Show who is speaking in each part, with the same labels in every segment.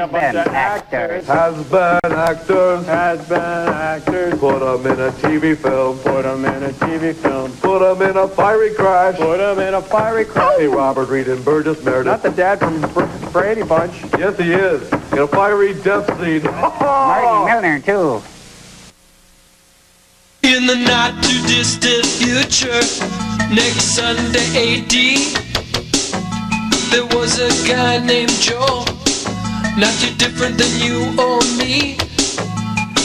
Speaker 1: Has-been actors.
Speaker 2: Has-been actors.
Speaker 3: Has-been actors.
Speaker 2: Put them in a TV film.
Speaker 3: Put them in a TV film.
Speaker 2: Put them in a fiery crash.
Speaker 3: Put them in a fiery crash.
Speaker 2: Hey, Robert Reed and Burgess Meredith.
Speaker 3: Not the dad from Brady Bunch.
Speaker 2: Yes, he is. In a fiery death scene.
Speaker 1: Marty Milner, too.
Speaker 4: In the not-too-distant future, next Sunday AD, there was a guy named Joe, not too different than you or me.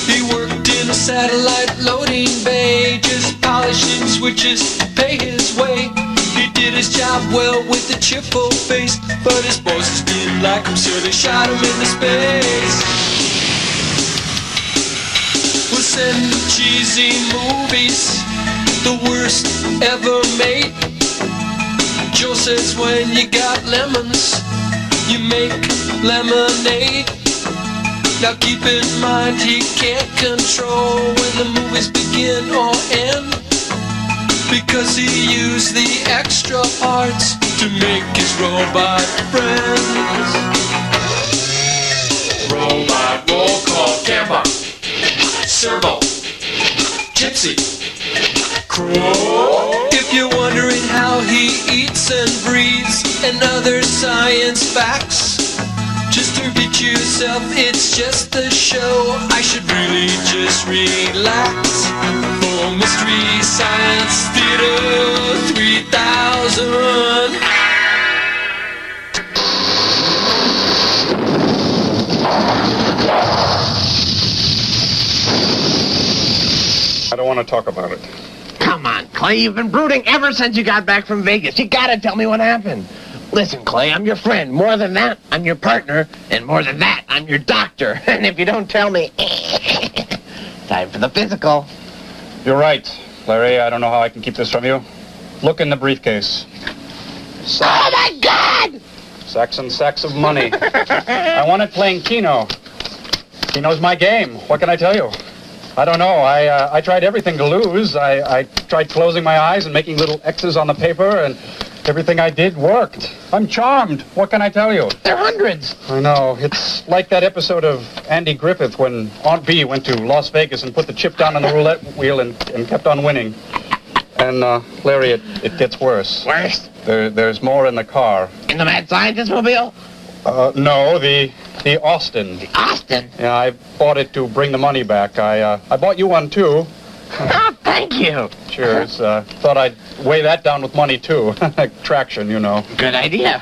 Speaker 4: He worked in a satellite loading bay, just polishing switches to pay his way. He did his job well with a cheerful face, but his bosses didn't like him, so they shot him into space. We'll send cheesy movies, the worst ever made. Joe says when you got lemons, you make lemonade. Now keep in mind he can't control when the movies begin or end, because he used the extra parts to make his robot friends. Robot roll call, camera, servo, gypsy, crow. If you're wondering how he eats and breathes and other science facts, just repeat yourself, it's just a show. I should really just relax. For Mystery Science Theater 3000.
Speaker 5: I don't want to talk about it.
Speaker 6: Come on, Clay, you've been brooding ever since you got back from Vegas. You gotta tell me what happened. Listen, Clay, I'm your friend. More than that, I'm your partner. And more than that, I'm your doctor. And if you don't tell me, time for the physical.
Speaker 5: You're right, Larry. I don't know how I can keep this from you. Look in the briefcase.
Speaker 6: Oh, my God!
Speaker 5: Sacks and sacks of money. I won it playing Keno. Keno's my game. What can I tell you? I don't know. I tried everything to lose. I tried closing my eyes and making little X's on the paper, and everything I did worked. I'm charmed. What can I tell you?
Speaker 6: They're hundreds.
Speaker 5: I know. It's like that episode of Andy Griffith when Aunt Bee went to Las Vegas and put the chip down on the roulette wheel and kept on winning. And, Larry, it gets worse.
Speaker 6: Worse?
Speaker 5: There's more in the car.
Speaker 6: In the Mad Scientist mobile?
Speaker 5: No, the Austin.
Speaker 6: The Austin?
Speaker 5: Yeah, I bought it to bring the money back. I bought you one, too.
Speaker 6: Oh, thank you.
Speaker 5: Cheers. Thought I'd weigh that down with money, too. Traction, you know.
Speaker 6: Good idea.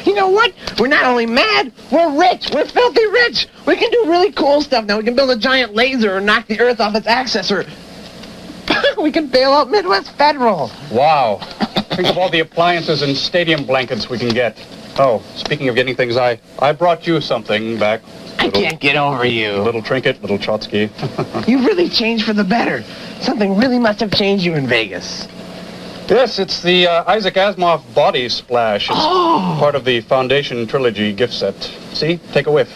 Speaker 6: You know what? We're not only mad, we're rich. We're filthy rich. We can do really cool stuff now. We can build a giant laser or knock the Earth off its axis, or we can bail out Midwest Federal.
Speaker 5: Wow. Think of all the appliances and stadium blankets we can get. Oh, speaking of getting things, I brought you something back.
Speaker 6: I can't get over you.
Speaker 5: Little trinket, little Trotsky.
Speaker 6: You've really changed for the better. Something really must have changed you in Vegas.
Speaker 5: Yes, it's the Isaac Asimov body splash. It's part of the Foundation Trilogy gift set. See? Take a whiff.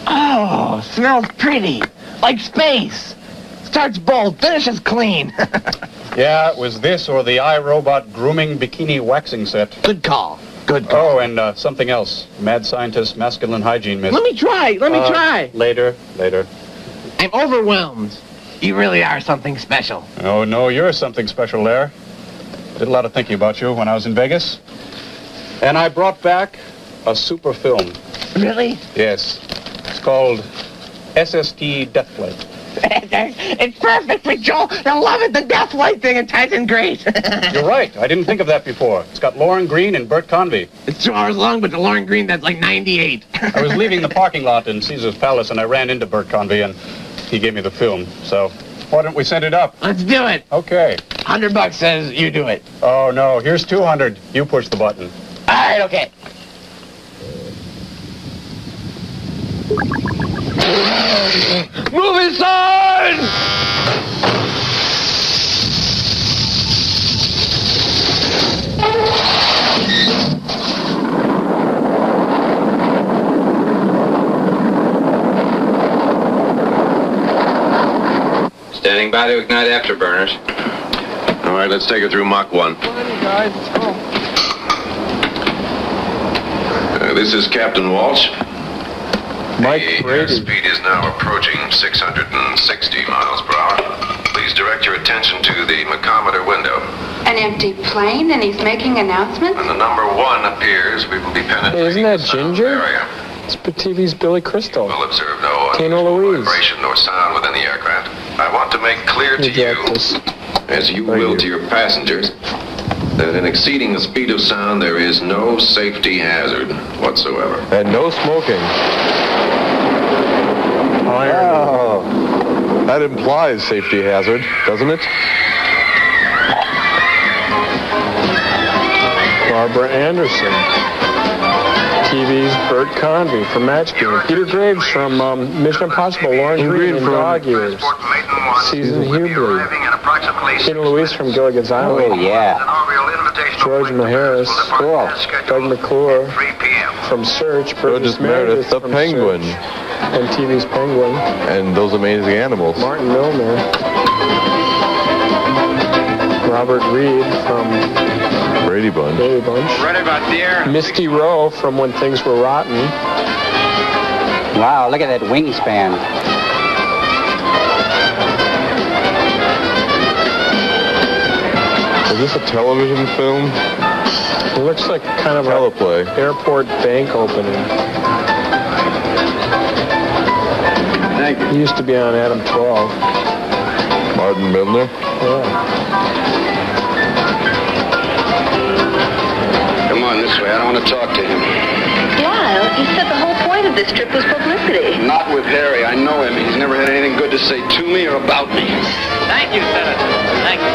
Speaker 6: Oh, smells pretty. Like space. Starts bold, finishes clean.
Speaker 5: Yeah, it was this or the iRobot grooming bikini waxing set.
Speaker 6: Good call. Good call.
Speaker 5: Oh, and something else. Mad scientist, masculine hygiene mist.
Speaker 6: Let me try.
Speaker 5: Later.
Speaker 6: I'm overwhelmed. You really are something special.
Speaker 5: Oh, no, you're something special there. Did a lot of thinking about you when I was in Vegas. And I brought back a super film.
Speaker 6: Really?
Speaker 5: Yes. It's called SST Death Flight.
Speaker 6: It's perfect for Joel. You'll love it. The Death Flight thing, it ties in great.
Speaker 5: You're right. I didn't think of that before. It's got Lauren Green and Bert Convy.
Speaker 6: It's 2 hours long, but the Lauren Green, that's like 98.
Speaker 5: I was leaving the parking lot in Caesar's Palace, and I ran into Bert Convy, and he gave me the film. So why don't we send it up?
Speaker 6: Let's do it.
Speaker 5: Okay.
Speaker 6: $100 says you do it.
Speaker 5: Oh, no. Here's 200. You push the button.
Speaker 6: All right, okay. Movie sign!
Speaker 7: Standing by to ignite afterburners. All right, let's take it through Mach 1.
Speaker 3: Come on, you guys, let's go.
Speaker 8: This is Captain Walsh.
Speaker 3: Mike
Speaker 8: The
Speaker 3: Brady.
Speaker 8: speed is now approaching 660 miles per hour. Please direct your attention to the tachometer window.
Speaker 9: An empty plane, and he's making announcements?
Speaker 8: When the number 1 appears, we will be penetrating
Speaker 3: Hey, isn't that
Speaker 8: the sound
Speaker 3: Ginger?
Speaker 8: area.
Speaker 3: It's TV's Billy Crystal.
Speaker 8: We'll observe no
Speaker 3: K0013.
Speaker 8: vibration nor sound within the aircraft. I want to make clear to you, as you will to your passengers, that in exceeding the speed of sound, there is no safety hazard whatsoever.
Speaker 2: And no smoking.
Speaker 1: Oh.
Speaker 2: That implies safety hazard, doesn't it?
Speaker 3: Barbara Anderson. TV's Bert Convy from Match Game. Peter Graves from Mission Impossible. Lauren Green from Dog Years. Susan Hubley. Peter Louise from Gilligan's Island.
Speaker 1: Oh, yeah.
Speaker 3: George Maharis.
Speaker 1: Cool.
Speaker 3: Doug McClure from Search.
Speaker 2: Burgess Meredith, the
Speaker 3: from
Speaker 2: Penguin.
Speaker 3: Search, and TV's Penguin.
Speaker 2: And those amazing animals.
Speaker 3: Martin Milner. Robert Reed from
Speaker 2: Brady Bunch.
Speaker 3: Brady Bunch.
Speaker 7: Right about there.
Speaker 3: Misty Rowe from When Things Were Rotten.
Speaker 1: Wow, look at that wingspan.
Speaker 2: Is this a television film?
Speaker 3: It looks like kind of
Speaker 2: Teleplay.
Speaker 3: an airport bank opening.
Speaker 7: Thank you.
Speaker 3: He used to be on Adam 12.
Speaker 2: Martin Milner.
Speaker 3: Yeah.
Speaker 7: Come on this way. I don't want to talk to him.
Speaker 9: Lyle, you said the whole point of this trip was publicity.
Speaker 7: Not with Harry. I know him. He's never had anything good to say to me or about me.
Speaker 10: Thank you, Senator. Thank you.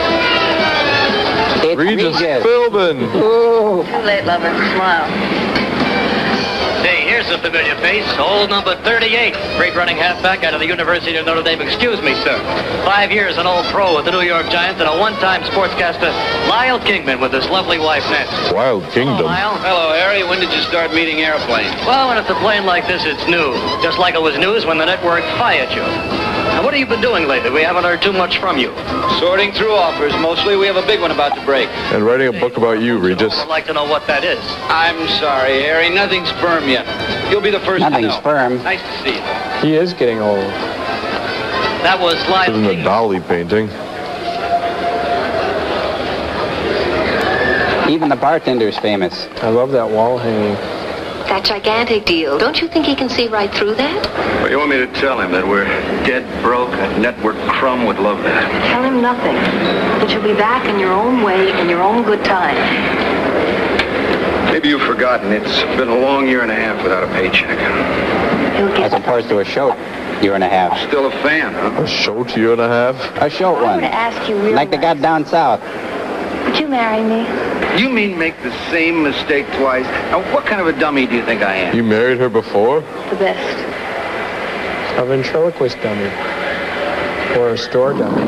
Speaker 1: It's
Speaker 2: Regis
Speaker 1: Regis.
Speaker 2: Philbin.
Speaker 1: Ooh.
Speaker 9: Too late, lover. Smile.
Speaker 10: Say, here's a familiar face. Old number 38. Great running halfback out of the University of Notre Dame. Excuse me, sir. 5 years an old pro with the New York Giants and a one-time sportscaster, Lyle Kingman, with his lovely wife, Nancy.
Speaker 2: Wild Kingdom.
Speaker 10: Hello, Lyle.
Speaker 7: Hello, Harry. When did you start meeting airplanes?
Speaker 10: Well, when it's a plane like this, it's new. Just like it was news when the network fired you. Now, what have you been doing lately? We haven't heard too much from you.
Speaker 7: Sorting through offers, mostly. We have a big one about to break.
Speaker 2: And writing a book about you, Regis.
Speaker 10: I'd like to know what that is.
Speaker 7: I'm sorry, Harry. Nothing's firm yet. You'll be the first
Speaker 1: Nothing's
Speaker 7: to know.
Speaker 1: firm.
Speaker 7: Nice to see you.
Speaker 3: He is getting old.
Speaker 10: That was Lyle
Speaker 2: Isn't a
Speaker 10: Kingman.
Speaker 2: Dolly painting.
Speaker 1: Even the bartender's famous.
Speaker 3: I love that wall hanging.
Speaker 9: That gigantic deal. Don't you think he can see right through that?
Speaker 7: Well, you want me to tell him that we're dead broke? A network crumb would love that.
Speaker 9: Tell him nothing. That you'll be back in your own way, in your own good time.
Speaker 7: Maybe you've forgotten. It's been a long year and a half without a paycheck.
Speaker 9: He'll
Speaker 1: As
Speaker 9: get
Speaker 1: opposed to a short year and a half.
Speaker 7: Still a fan, huh?
Speaker 2: A short year and a half.
Speaker 1: A short
Speaker 9: I want
Speaker 1: one.
Speaker 9: to ask you real
Speaker 1: Like they got down south.
Speaker 9: Would you marry me?
Speaker 7: You mean make the same mistake twice? Now, what kind of a dummy do you think I am?
Speaker 2: You married her before?
Speaker 9: The best.
Speaker 3: A ventriloquist dummy. Or a store dummy.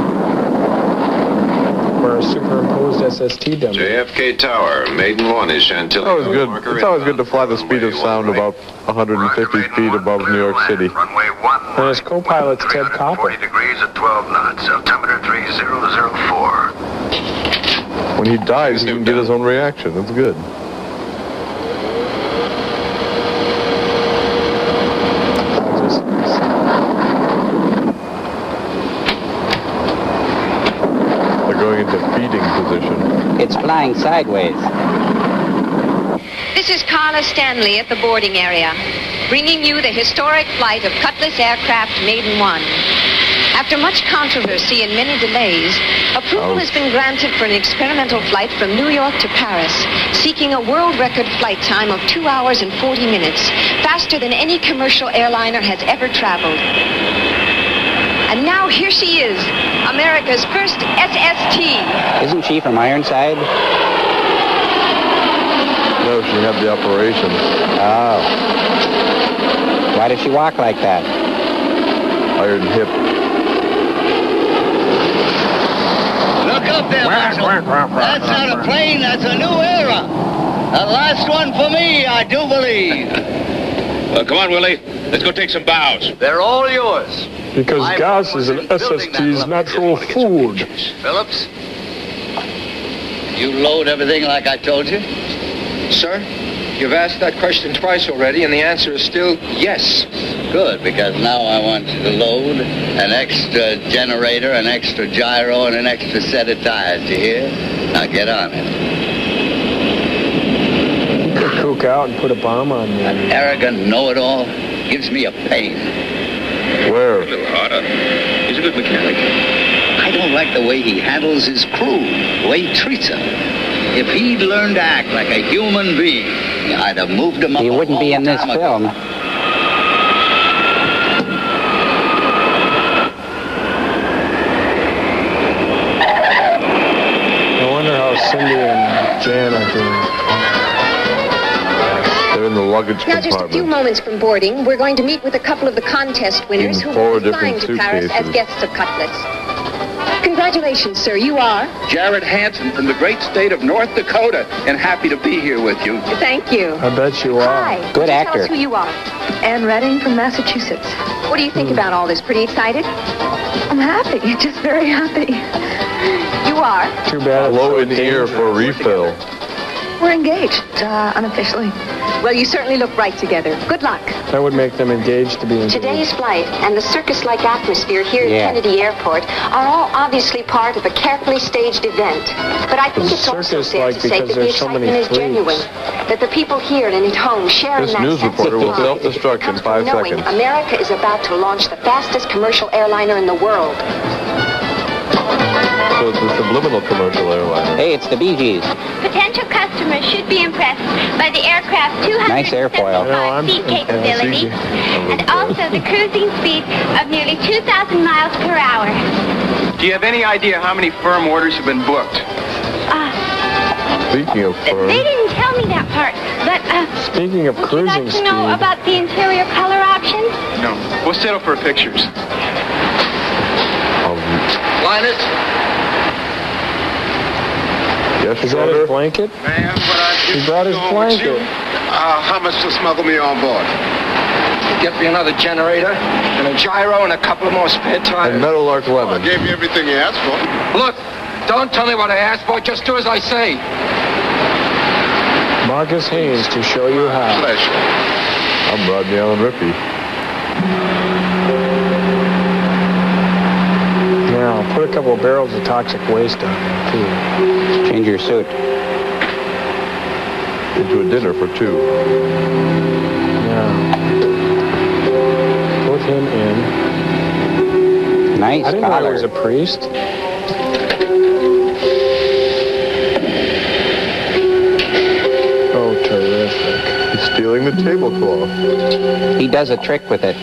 Speaker 3: Or a superimposed SST dummy.
Speaker 8: JFK Tower, Maiden 1 is Chantilly.
Speaker 2: That was good. It's always good to fly the speed of sound about 150 feet above New York City.
Speaker 11: Runway 1.
Speaker 3: And his co-pilot's Ted Copper.
Speaker 11: 40 degrees at 12 knots. Altimeter 3004.
Speaker 2: When he dies, he can get his own reaction. That's good. They're going into feeding position.
Speaker 1: It's flying sideways.
Speaker 12: This is Carla Stanley at the boarding area, bringing you the historic flight of Cutlass Aircraft Maiden 1. After much controversy and many delays, approval has been granted for an experimental flight from New York to Paris, seeking a world record flight time of 2 hours and 40 minutes, faster than any commercial airliner has ever traveled. And now here she is, America's first SST.
Speaker 1: Isn't she from Ironside?
Speaker 2: No, she had the operation.
Speaker 1: Oh. Why does she walk like that?
Speaker 2: Iron hip.
Speaker 13: Look up there, Marshal. That's not a plane, that's a new era. The last one for me, I do believe.
Speaker 14: Come on, Willie. Let's go take some bows.
Speaker 7: They're all yours.
Speaker 3: Because gas is an SST's natural food.
Speaker 13: Phillips, you load everything like I told you? Sir?
Speaker 15: You've asked that question twice already, and the answer is still yes.
Speaker 13: Good, because now I want you to load an extra generator, an extra gyro, and an extra set of tires. You hear? Now get on it.
Speaker 3: You could kook out and put a bomb on me.
Speaker 13: That arrogant know-it-all gives me a pain.
Speaker 2: Where?
Speaker 14: A little harder. He's a good mechanic.
Speaker 13: I don't like the way he handles his crew, the way he treats them. If he'd learned to act like a human being, I'd have moved him up.
Speaker 1: He wouldn't be in this film.
Speaker 3: I wonder how Cindy and Jan are doing.
Speaker 2: They're in the luggage
Speaker 12: Now, just a few
Speaker 2: compartment.
Speaker 12: moments from boarding, we're going to meet with a couple of the contest winners
Speaker 2: In
Speaker 12: who
Speaker 2: four
Speaker 12: will be flying
Speaker 2: different
Speaker 12: to Paris as
Speaker 2: suitcases.
Speaker 12: guests of Cutlets. Congratulations, sir. You are?
Speaker 15: Jared Hansen from the great state of North Dakota, and happy to be here with you.
Speaker 12: Thank you.
Speaker 3: I bet you are.
Speaker 12: Hi.
Speaker 1: Good
Speaker 12: Would you
Speaker 1: actor.
Speaker 12: Tell us who you are.
Speaker 9: Ann Redding from Massachusetts.
Speaker 12: What do you think about all this? Pretty excited?
Speaker 9: I'm happy, just very happy.
Speaker 12: You are?
Speaker 3: Too bad. it's
Speaker 2: Blow
Speaker 3: so
Speaker 2: in the ear for a refill.
Speaker 9: We're engaged, unofficially.
Speaker 12: Well, you certainly look right together. Good luck.
Speaker 3: That would make them engaged to be engaged.
Speaker 12: Today's flight and the circus-like atmosphere here
Speaker 1: Yeah.
Speaker 12: at Kennedy Airport are all obviously part of a carefully staged event. But I think it's also fair
Speaker 3: circus-like
Speaker 12: to say that
Speaker 3: because
Speaker 12: the
Speaker 3: there's so many
Speaker 12: excitement is
Speaker 3: freaks.
Speaker 12: genuine. That the people here and at home sharing
Speaker 2: This
Speaker 12: that
Speaker 2: news
Speaker 12: sense
Speaker 2: reporter
Speaker 12: of
Speaker 2: will
Speaker 12: pride
Speaker 2: self-destruct in
Speaker 12: comes
Speaker 2: 5
Speaker 12: from knowing
Speaker 2: seconds.
Speaker 12: America is about to launch the fastest commercial airliner in the world.
Speaker 2: So it's a subliminal commercial airliner.
Speaker 1: Hey, it's the Bee Gees.
Speaker 16: Potential customers should be impressed by the aircraft's
Speaker 1: Nice airfoil.
Speaker 16: 275 seat capability and also the cruising speed of nearly 2,000 miles per hour.
Speaker 15: Do you have any idea how many firm orders have been booked?
Speaker 2: Speaking of
Speaker 16: They
Speaker 2: firm,
Speaker 16: didn't tell me that part, but
Speaker 3: Speaking of
Speaker 16: would you
Speaker 3: cruising
Speaker 16: like to know
Speaker 3: speed,
Speaker 16: about the interior color options?
Speaker 15: No. We'll settle for pictures.
Speaker 11: Linus?
Speaker 2: yes,
Speaker 3: is that his blanket?
Speaker 11: Ma'am, what I
Speaker 3: He brought his blanket.
Speaker 11: How much to smuggle me on board?
Speaker 15: Get me another generator and a gyro and a couple of more spare
Speaker 2: and
Speaker 15: tires.
Speaker 2: Meadowlark Lemon.
Speaker 11: Gave you everything you asked for.
Speaker 15: Look, don't tell me what I asked for. Just do as I say.
Speaker 3: Marcus Haynes to show you how.
Speaker 11: Pleasure.
Speaker 2: I'm Rodney Allen Rippey.
Speaker 3: Now, put a couple of barrels of toxic waste on there, too.
Speaker 1: Change your suit.
Speaker 2: Into a dinner for 2.
Speaker 3: Now, put him in.
Speaker 1: Nice
Speaker 3: I didn't know he
Speaker 1: collar.
Speaker 3: was a priest. Oh, terrific.
Speaker 2: He's stealing the tablecloth.
Speaker 1: He does a trick with it.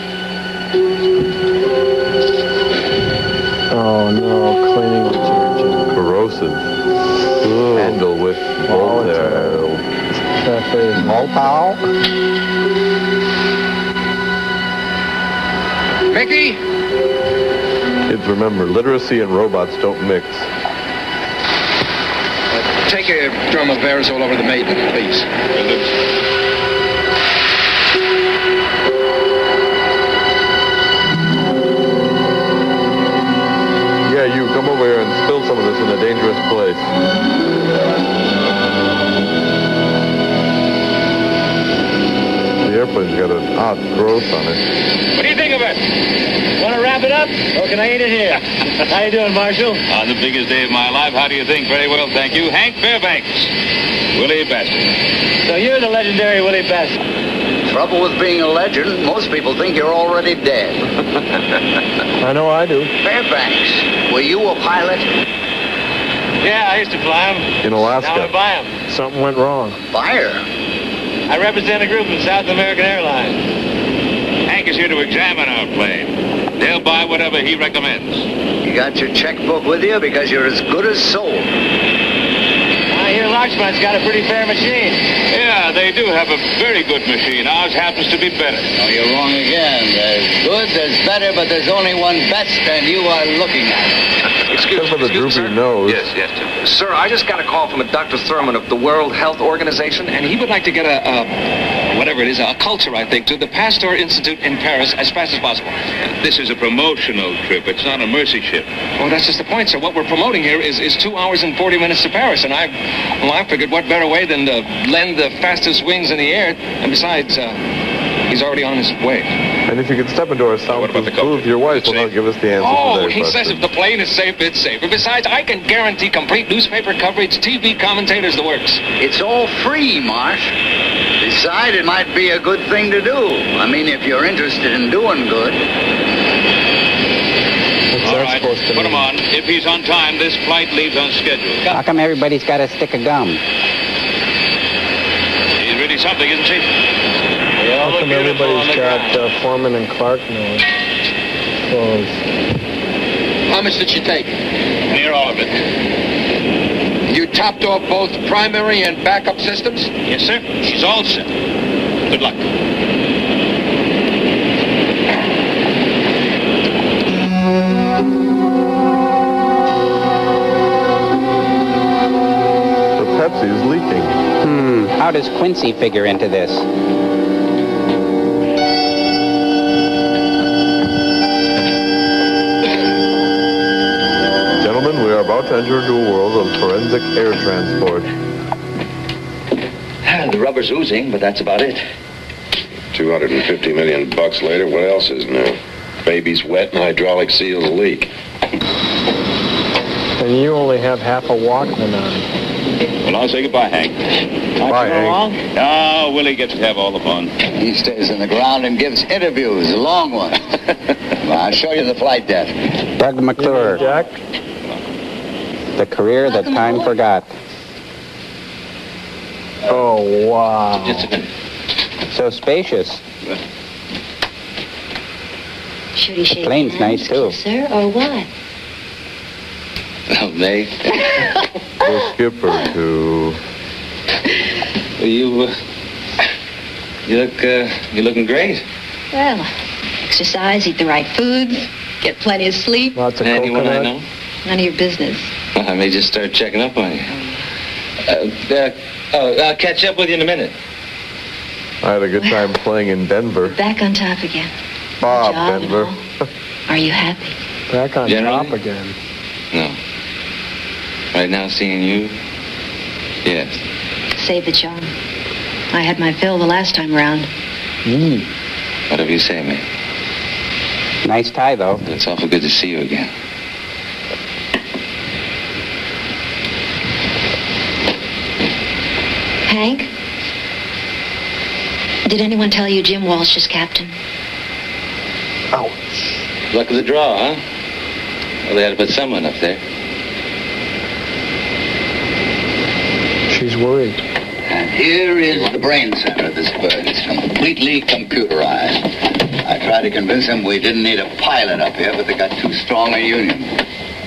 Speaker 3: Oh, no, cleaning detergent.
Speaker 2: Corrosive. Handle with Voltaire.
Speaker 3: Cafe.
Speaker 1: Voltao?
Speaker 15: Mickey?
Speaker 2: Kids, remember, literacy and robots don't mix.
Speaker 15: Take a drum of bears all over the maiden, please.
Speaker 2: Yeah, you, come over here and spill some of this in a dangerous place. The airplane's got an odd growth on it.
Speaker 14: What do you think of it?
Speaker 10: Want to wrap it up? Or can I eat it here? How you doing, Marshal?
Speaker 14: On the biggest day of my life, how do you think? Very well, thank you. Hank Fairbanks. Willie Best.
Speaker 10: So you're the legendary Willie Best.
Speaker 13: Trouble with being a legend, most people think you're already dead.
Speaker 3: I know I do.
Speaker 13: Fairbanks, were you a pilot?
Speaker 10: Yeah, I used to fly them.
Speaker 2: In Alaska.
Speaker 10: Now I buy them.
Speaker 3: Something went wrong.
Speaker 13: Fire.
Speaker 10: I represent a group from South American Airlines.
Speaker 14: Hank is here to examine our plane. They'll buy whatever he recommends.
Speaker 13: You got your checkbook with you because you're as good as sold.
Speaker 10: I hear Locksmith's got a pretty fair machine.
Speaker 14: Yeah, they do have a very good machine. Ours happens to be better.
Speaker 13: Oh, you're wrong again. There's good, there's better, but there's only one best, and you are looking at it.
Speaker 2: Except for the droopy nose.
Speaker 17: Yes. Sir, I just got a call from a Dr. Thurman of the World Health Organization, and he would like to get a whatever whatever it is, a culture, I think, to the Pasteur Institute in Paris as fast as possible.
Speaker 14: This is a promotional trip. It's not a mercy ship.
Speaker 17: Well, that's just the point, sir. What we're promoting here is 2 hours and 40 minutes to Paris, and I figured what better way than to lend the fastest wings in the air, and besides, he's already on his way.
Speaker 2: And if you could step into our soundproof booth, your wife will not give us the answer to their
Speaker 17: he
Speaker 2: question.
Speaker 17: says if the plane is safe, it's safe. And besides, I can guarantee complete newspaper coverage, TV commentators, the works.
Speaker 13: It's all free, Marsh. Besides, it might be a good thing to do. I mean, if you're interested in doing good.
Speaker 14: All right, put him on. If he's on time, this flight leaves on schedule.
Speaker 1: How come everybody's got a stick of gum?
Speaker 14: She's really something, isn't she?
Speaker 3: How come everybody's got Foreman and Clark now? Clothes.
Speaker 18: How much did she take?
Speaker 14: Near all of it.
Speaker 18: You topped off both primary and backup systems?
Speaker 14: Yes, sir. She's all set. Good luck.
Speaker 2: The Pepsi is leaking.
Speaker 1: How does Quincy figure into this?
Speaker 2: Gentlemen, we are about to enter into a world of forensic air transport.
Speaker 18: The rubber's oozing, but that's about it.
Speaker 8: $250 million later, what else is new? Baby's wet and hydraulic seals leak.
Speaker 3: And you only have half a Walkman on.
Speaker 14: Well, I'll say goodbye, Hank.
Speaker 2: Bye, Hank.
Speaker 14: No, Willie gets to have all the fun.
Speaker 13: He stays in the ground and gives interviews, long ones. Well, I'll show you the flight deck.
Speaker 1: Doug McClure.
Speaker 3: Jack?
Speaker 1: The career that time forgot.
Speaker 3: Oh, wow.
Speaker 18: Just a minute.
Speaker 1: So spacious.
Speaker 19: Should he shake
Speaker 1: Plane's
Speaker 19: hands,
Speaker 1: nice, too.
Speaker 19: kiss her, or what?
Speaker 18: Oh, May.
Speaker 2: The skipper, too.
Speaker 18: You're looking great.
Speaker 19: Well, exercise, eat the right foods, get plenty of sleep.
Speaker 3: Lots of
Speaker 18: Anyone I
Speaker 3: coconut.
Speaker 18: know?
Speaker 19: None of your business.
Speaker 18: Well, I may just start checking up on you. I'll catch up with you in a minute.
Speaker 2: I had a good time playing in Denver.
Speaker 19: Back on top again.
Speaker 2: Bob,
Speaker 19: Job and
Speaker 2: Denver.
Speaker 19: all. Are you happy?
Speaker 3: Back on
Speaker 18: Generally?
Speaker 3: top again.
Speaker 18: No. Right now, seeing you? Yes.
Speaker 19: Save the charm. I had my fill the last time around.
Speaker 18: Whatever you say, May.
Speaker 1: Nice tie, though.
Speaker 18: It's awful good to see you again.
Speaker 19: Hank? Did anyone tell you Jim Walsh is captain?
Speaker 3: Ouch.
Speaker 18: Luck of the draw, huh? Well, they had to put someone up there.
Speaker 3: She's worried.
Speaker 13: And here is the brain center of this bird. It's completely computerized. I tried to convince them we didn't need a pilot up here, but they got too strong a union.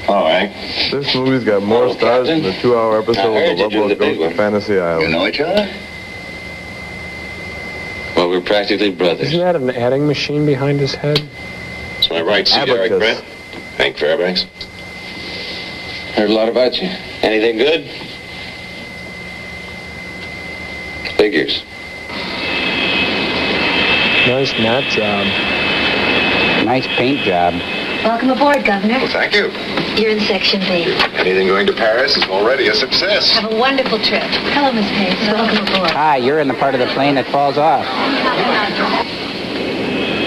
Speaker 18: All right.
Speaker 2: This movie's got more stars than the 2-hour episode of The Lovebug Goes to Fantasy Island.
Speaker 13: You know each other?
Speaker 18: Well, we're practically brothers.
Speaker 3: Isn't that an adding machine behind his head?
Speaker 8: That's my right seat, Eric
Speaker 2: Abacus.
Speaker 8: Brent. Hank Fairbanks.
Speaker 18: Heard a lot about you. Anything good? Figures.
Speaker 3: Nice mat job.
Speaker 1: Nice paint job.
Speaker 19: Welcome aboard, Governor.
Speaker 8: Well, thank you.
Speaker 19: You're in Section B.
Speaker 8: Anything going to Paris is already a success.
Speaker 19: Have a wonderful trip. Hello, Miss Pace. Welcome aboard.
Speaker 1: Hi, you're in the part of the plane that falls off.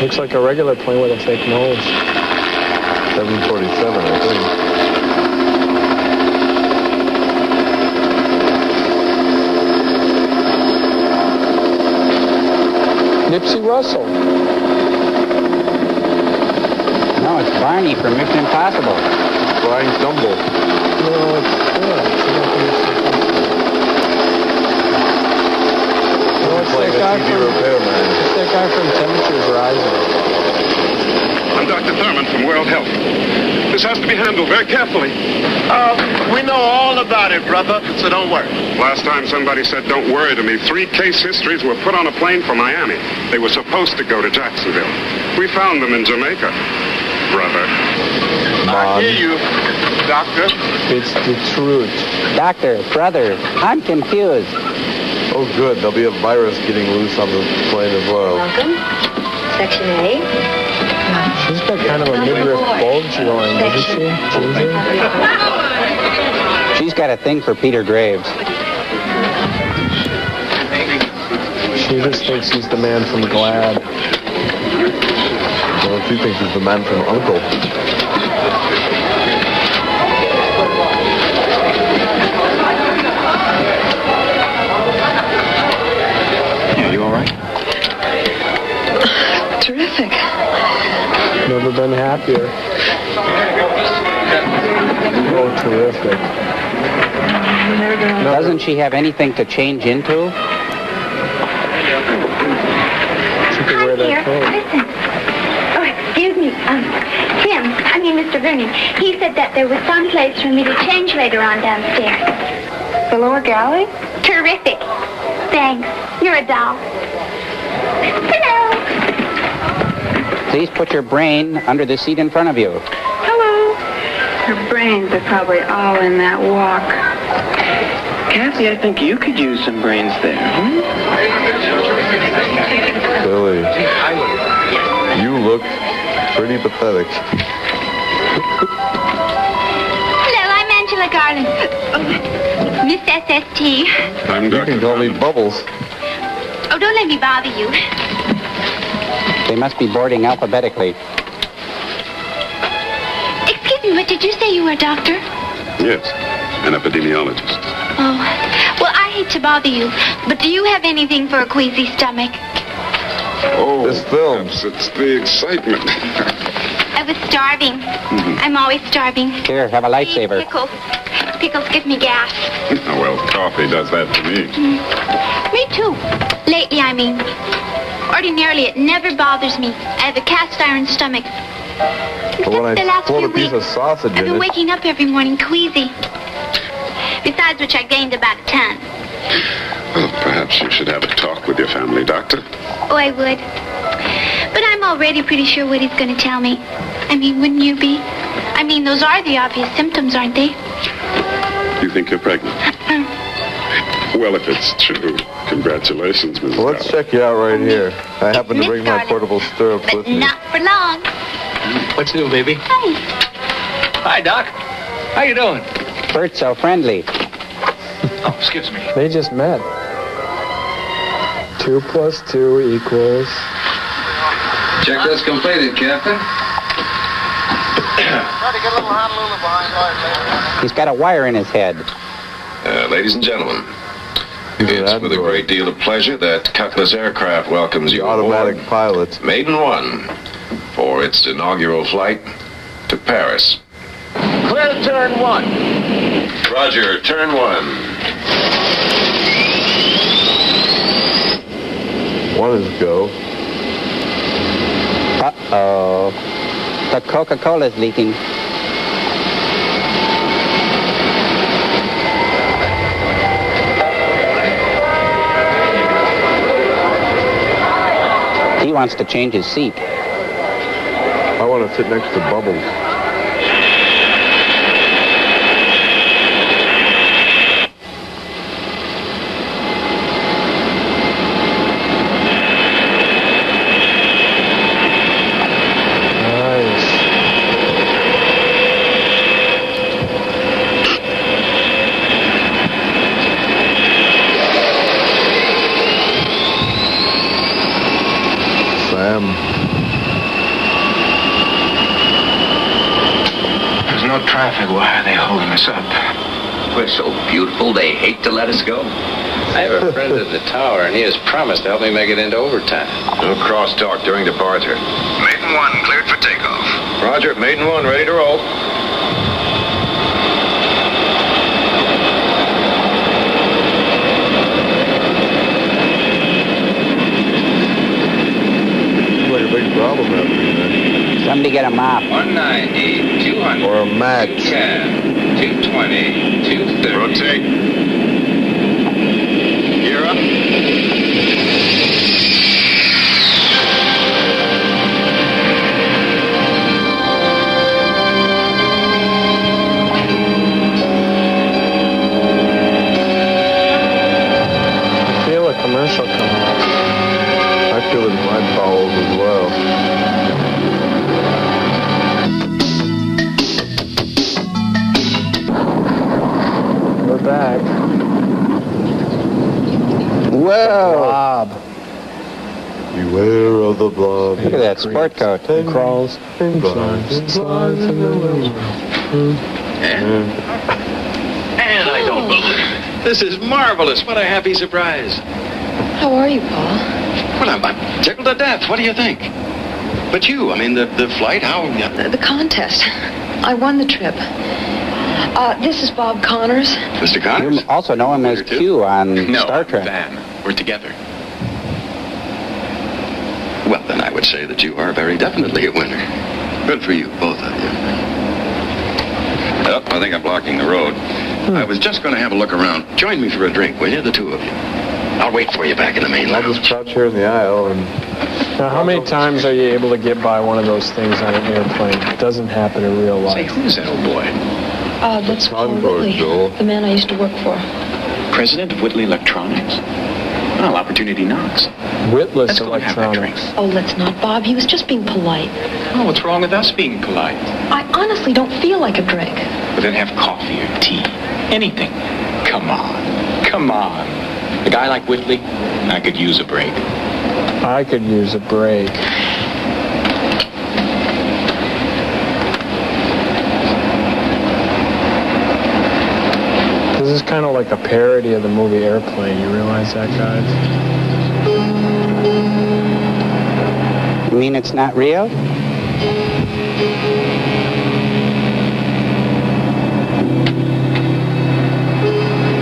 Speaker 3: Looks like a regular plane with a fake nose.
Speaker 2: 747, I think.
Speaker 3: Nipsey Russell.
Speaker 1: No, it's Barney from Mission Impossible.
Speaker 2: Brian Stumble.
Speaker 3: No, it's
Speaker 2: Playing a TV repairman.
Speaker 3: It's that guy from Temperatures Rising.
Speaker 20: I'm Dr. Thurman from World Health. This has to be handled very carefully.
Speaker 21: We know all about it, brother, so don't worry.
Speaker 20: Last time somebody said don't worry to me, 3 case histories were put on a plane for Miami. They were supposed to go to Jacksonville. We found them in Jamaica. Brother.
Speaker 21: I hear you, doctor.
Speaker 3: It's the truth.
Speaker 1: Doctor, brother, I'm confused.
Speaker 2: Oh, good. There'll be a virus getting loose on the plane as well.
Speaker 9: Welcome. Section A.
Speaker 3: She's got kind of a midriff bulge going, doesn't she?
Speaker 1: She's got a thing for Peter Graves.
Speaker 3: She just thinks he's the man from Glad.
Speaker 2: Well, she thinks he's the man from Uncle.
Speaker 18: Are you all right?
Speaker 9: Terrific.
Speaker 3: Never been happier. Oh, terrific.
Speaker 1: Doesn't she have anything to change into?
Speaker 3: She could wear that coat.
Speaker 16: Listen. Oh, excuse me. Mr. Vernon. He said that there was some place for me to change later on downstairs.
Speaker 9: The lower gallery?
Speaker 16: Terrific. Thanks. You're a doll. Hello.
Speaker 1: Please put your brain under the seat in front of you.
Speaker 9: Hello. Her brains are probably all in that walk.
Speaker 18: Kathy, I think you could use some brains there.
Speaker 2: Billy, you look pretty pathetic.
Speaker 16: Hello, I'm Angela Garland. Miss SST.
Speaker 2: You can call me Bubbles.
Speaker 16: Oh, don't let me bother you.
Speaker 1: They must be boarding alphabetically.
Speaker 16: Excuse me, what did you say you were a doctor?
Speaker 20: Yes, an epidemiologist.
Speaker 16: Oh, well, I hate to bother you, but do you have anything for a queasy stomach?
Speaker 20: Oh,
Speaker 2: this film.
Speaker 20: It's the excitement.
Speaker 16: I was starving. I'm always starving.
Speaker 1: Here, have a lightsaber.
Speaker 16: Pickles. Pickles give me gas.
Speaker 20: Well, coffee does that to me.
Speaker 16: Me too. Lately, I mean. Ordinarily, it never bothers me. I have a cast iron stomach.
Speaker 2: But when
Speaker 16: the
Speaker 2: I
Speaker 16: last
Speaker 2: pull a
Speaker 16: few
Speaker 2: piece of
Speaker 16: weeks,
Speaker 2: sausage
Speaker 16: I've
Speaker 2: in
Speaker 16: been
Speaker 2: it,
Speaker 16: waking up every morning queasy. Besides which, I gained about a ton.
Speaker 20: Well, perhaps you should have a talk with your family doctor.
Speaker 16: Oh, I would. But I'm already pretty sure what he's going to tell me. I mean, wouldn't you be? I mean, those are the obvious symptoms, aren't they?
Speaker 20: You think you're pregnant? Well, if it's true, congratulations, Mrs.
Speaker 2: well, let's check you out right here. I happen to bring my portable stirrups
Speaker 16: But
Speaker 2: with me.
Speaker 16: not for long.
Speaker 17: What's new, baby?
Speaker 16: Hi.
Speaker 17: Hi, Doc. How you doing?
Speaker 1: Bert's so friendly.
Speaker 17: Oh, excuse me.
Speaker 3: They just met. 2 + 2 equals...
Speaker 18: Checklist completed, Captain.
Speaker 1: He's got a wire in his head.
Speaker 8: Ladies and gentlemen, it's with a great deal of pleasure that Cutlass Aircraft welcomes you
Speaker 2: Automatic
Speaker 8: aboard
Speaker 2: pilot.
Speaker 8: Maiden One for its inaugural flight to Paris.
Speaker 17: Clear to turn 1.
Speaker 8: Roger, turn 1.
Speaker 2: One is go.
Speaker 1: Uh-oh. The Coca-Cola's leaking. He wants to change his seat.
Speaker 2: I want to sit next to Bubbles.
Speaker 18: There's no traffic. Why are they holding us up?
Speaker 4: We're so beautiful, they hate to let us go.
Speaker 18: I have a friend at the tower, and he has promised to help me make it into overtime.
Speaker 8: No crosstalk during departure.
Speaker 11: Maiden One cleared for takeoff.
Speaker 8: Roger, Maiden One ready to roll.
Speaker 2: Like a big problem happening there.
Speaker 1: Somebody get a mop.
Speaker 18: 190, 200.
Speaker 2: Or a match.
Speaker 18: 220, 230.
Speaker 8: Rotate. Gear up.
Speaker 2: I feel it in my bowels as well.
Speaker 3: We're back.
Speaker 1: Whoa!
Speaker 3: Blob.
Speaker 2: Beware of the blob.
Speaker 1: Look at that sport coat.
Speaker 3: And crawls and climbs and slides in the world.
Speaker 4: And I don't believe it. This is marvelous. What a happy surprise.
Speaker 19: How are you, Paul?
Speaker 4: Well, I'm tickled to death. What do you think? But you, I mean, the flight, how?
Speaker 19: The contest. I won the trip. This is Bob Connors.
Speaker 4: Mr. Connors?
Speaker 1: You also know him as Q on Star Trek.
Speaker 4: Van. We're together. Well, then I would say that you are very definitely a winner. Good for you, both of you. Oh, I think I'm blocking the road. I was just going to have a look around. Join me for a drink, will you, the two of you? I'll wait for you back in the main lounge.
Speaker 2: I'll just crouch here in the aisle and...
Speaker 3: Now, how many times are you able to get by one of those things on an airplane? It doesn't happen in real life.
Speaker 4: Say, who's that old boy?
Speaker 19: That's Paul Whitley, the man I used to work for.
Speaker 4: President of Whitley Electronics? Well, opportunity knocks.
Speaker 3: Witless Electronics.
Speaker 19: Oh, let's not, Bob. He was just being polite.
Speaker 4: Oh, what's wrong with us being polite?
Speaker 19: I honestly don't feel like a drink.
Speaker 4: Well, then have coffee or tea. Anything. Come on. Come on. A guy like Whitley, I could use a break.
Speaker 3: I could use a break. This is kind of like a parody of the movie Airplane. You realize that, guys?
Speaker 1: You mean it's not real?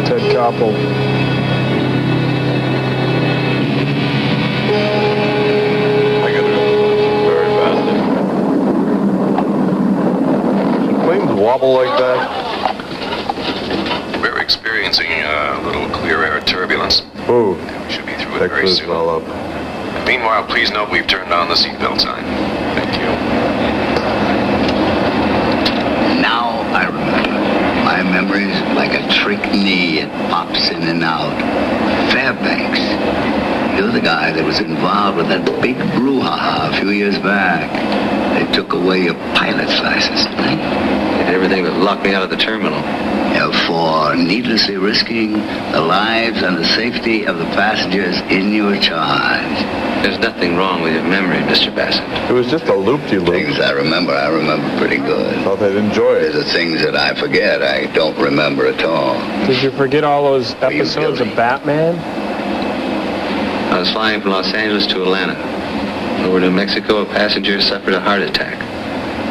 Speaker 3: Ted Koppel.
Speaker 2: I got it very badly. Should planes wobble like that?
Speaker 8: We're experiencing a little clear air turbulence.
Speaker 2: Ooh.
Speaker 8: We should be through it
Speaker 2: That
Speaker 8: very
Speaker 2: could
Speaker 8: soon.
Speaker 2: swell up.
Speaker 8: Meanwhile, please note we've turned on the seatbelt sign. Thank you.
Speaker 13: Now I remember. My memory's like a trick knee. It pops in and out. Fairbanks. You're the guy that was involved with that big brouhaha a few years back. They took away your pilot's license, right?
Speaker 18: They did everything but lock me out of the terminal.
Speaker 13: For needlessly risking the lives and the safety of the passengers in your charge.
Speaker 18: There's nothing wrong with your memory, Mr. Bassett.
Speaker 2: It was just a loop-de-loop.
Speaker 13: Things I remember pretty good.
Speaker 2: Thought they'd enjoy it.
Speaker 13: There's the things that I forget I don't remember at all.
Speaker 3: Did you forget all those episodes of Batman?
Speaker 18: I was flying from Los Angeles to Atlanta. Over to Mexico, a passenger suffered a heart attack.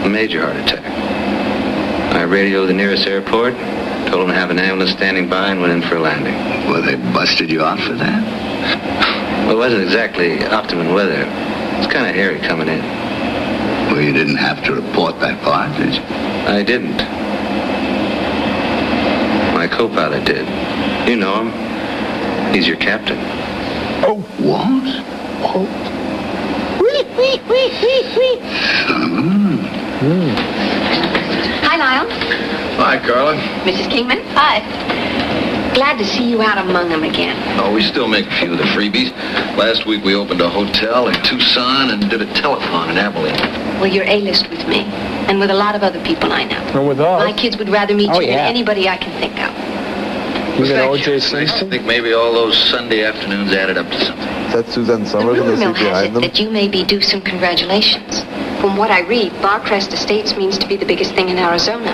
Speaker 18: A major heart attack. I radioed the nearest airport, told him to have an ambulance standing by, and went in for a landing.
Speaker 13: Well, they busted you out for that?
Speaker 18: Well, it wasn't exactly optimum weather. It was kind of hairy coming in.
Speaker 13: Well, you didn't have to report that part, did you?
Speaker 18: I didn't. My co-pilot did. You know him. He's your captain.
Speaker 13: Oh, what?
Speaker 18: Oh.
Speaker 12: Hi, Lyle.
Speaker 8: Hi, Carla.
Speaker 12: Mrs. Kingman. Hi. Glad to see you out among them again.
Speaker 8: Oh, we still make a few of the freebies. Last week we opened a hotel in Tucson and did a telethon in Abilene.
Speaker 12: Well, you're A-list with me, and with a lot of other people I know.
Speaker 3: And with us?
Speaker 12: My kids would rather meet you than anybody I can think of.
Speaker 3: You know O.J. Simpson?
Speaker 8: I think maybe all those Sunday afternoons added up to something.
Speaker 2: Is that Suzanne
Speaker 12: The
Speaker 2: Summers in
Speaker 12: rumor
Speaker 2: the
Speaker 12: mill
Speaker 2: seat
Speaker 12: has
Speaker 2: behind
Speaker 12: it
Speaker 2: them?
Speaker 12: that you may be due some congratulations. From what I read, Barcrest Estates means to be the biggest thing in Arizona.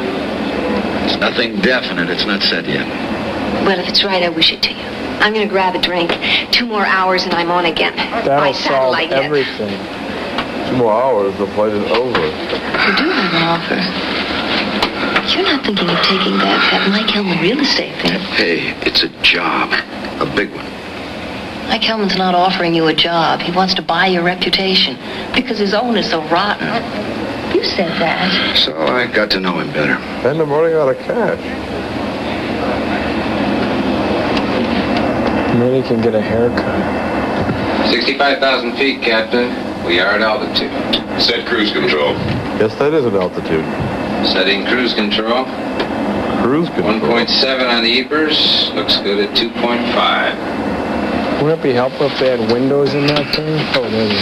Speaker 8: It's nothing definite. It's not said yet.
Speaker 12: Well, if it's right, I wish it to you. I'm going to grab a drink. 2 more hours and I'm on again.
Speaker 3: That'll solve everything.
Speaker 2: 2 more hours, the flight is over.
Speaker 19: I do have an offer. You're not thinking of taking that Mike Hellman real estate thing.
Speaker 8: Hey, it's a job. A big one.
Speaker 19: Mike Hellman's not offering you a job. He wants to buy your reputation because his own is so rotten. You said that.
Speaker 8: So I got to know him better.
Speaker 2: And I'm running out of cash.
Speaker 3: And then he can get a haircut.
Speaker 18: 65,000 feet, Captain. We are at altitude.
Speaker 8: Set cruise control.
Speaker 2: Yes, that is an altitude.
Speaker 18: Setting cruise control.
Speaker 2: Cruise control.
Speaker 18: 1.7 on the Eepers. Looks good at 2.5.
Speaker 3: Wouldn't it be helpful if they had windows in that thing? Oh, there they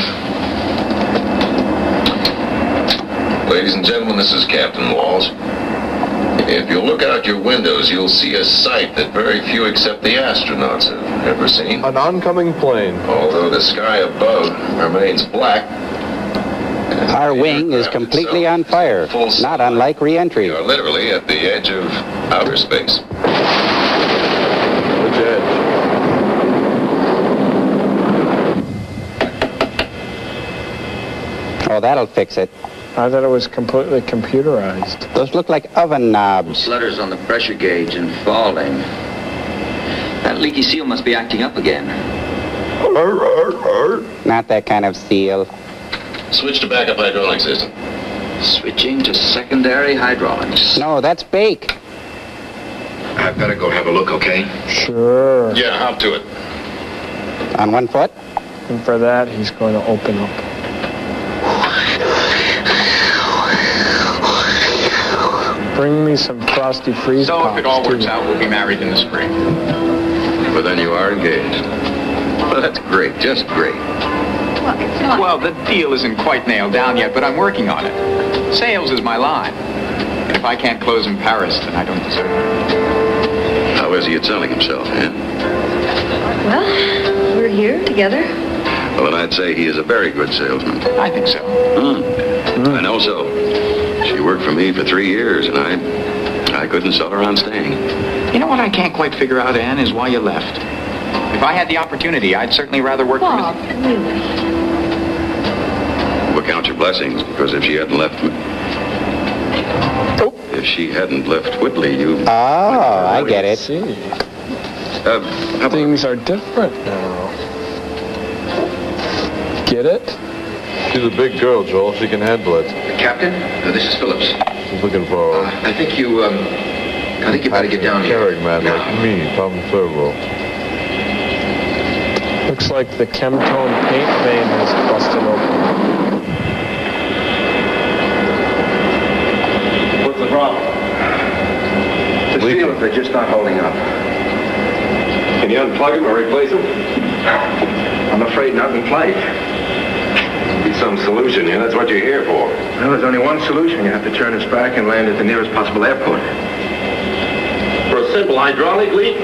Speaker 3: are.
Speaker 8: Ladies and gentlemen, this is Captain Walls. If you look out your windows, you'll see a sight that very few except the astronauts have ever seen.
Speaker 2: An oncoming plane.
Speaker 8: Although the sky above remains black.
Speaker 1: Our wing is completely on fire, not unlike re-entry.
Speaker 8: We are literally at the edge of outer space.
Speaker 2: Which edge?
Speaker 1: Oh, that'll fix it.
Speaker 3: I thought it was completely computerized.
Speaker 1: Those look like oven knobs.
Speaker 5: Flutters on the pressure gauge and falling. That leaky seal must be acting up again.
Speaker 1: Not that kind of seal.
Speaker 8: Switch to backup hydraulic system.
Speaker 5: Switching to secondary hydraulics.
Speaker 1: No, that's bake.
Speaker 11: I've got to go have a look, okay?
Speaker 3: Sure.
Speaker 8: Yeah, hop to it.
Speaker 1: On one foot?
Speaker 3: And for that, he's going to open up. Bring me some frosty freeze
Speaker 4: So
Speaker 3: pops,
Speaker 4: if it all works
Speaker 3: too.
Speaker 4: out, we'll be married in the spring.
Speaker 8: But then you are engaged. Well, that's great, just great.
Speaker 12: Well, it's not.
Speaker 4: Well, the deal isn't quite nailed down yet, but I'm working on it. Sales is my line. And if I can't close in Paris, then I don't deserve it.
Speaker 8: How is he at selling himself, eh?
Speaker 19: Well, we're here together.
Speaker 8: Well, then I'd say he is a very good salesman.
Speaker 4: I think so.
Speaker 8: I know so. She worked for me for 3 years, and I couldn't sell her on staying.
Speaker 4: You know what I can't quite figure out, Ann, is why you left. If I had the opportunity, I'd certainly rather work for
Speaker 19: Bob, really.
Speaker 8: Well, count your blessings, because if she hadn't left me... If she hadn't left Whitley, you...
Speaker 1: Oh, I get it.
Speaker 3: See. Things are different now. Get it?
Speaker 2: She's a big girl, Joel. She can handle it.
Speaker 11: Captain, this is Phillips.
Speaker 2: She's looking for...
Speaker 11: I think you better get down here.
Speaker 2: Carrying man like me, Tom Servo.
Speaker 3: Looks like the Chemtone paint vein has busted open.
Speaker 11: What's the problem? The seals are just not holding up. Can you unplug them or replace them? I'm afraid not in flight.
Speaker 8: Be some solution, yeah? That's what you're here for.
Speaker 11: Well, there's only one solution. You have to turn us back and land at the nearest possible airport.
Speaker 8: For a simple hydraulic leak?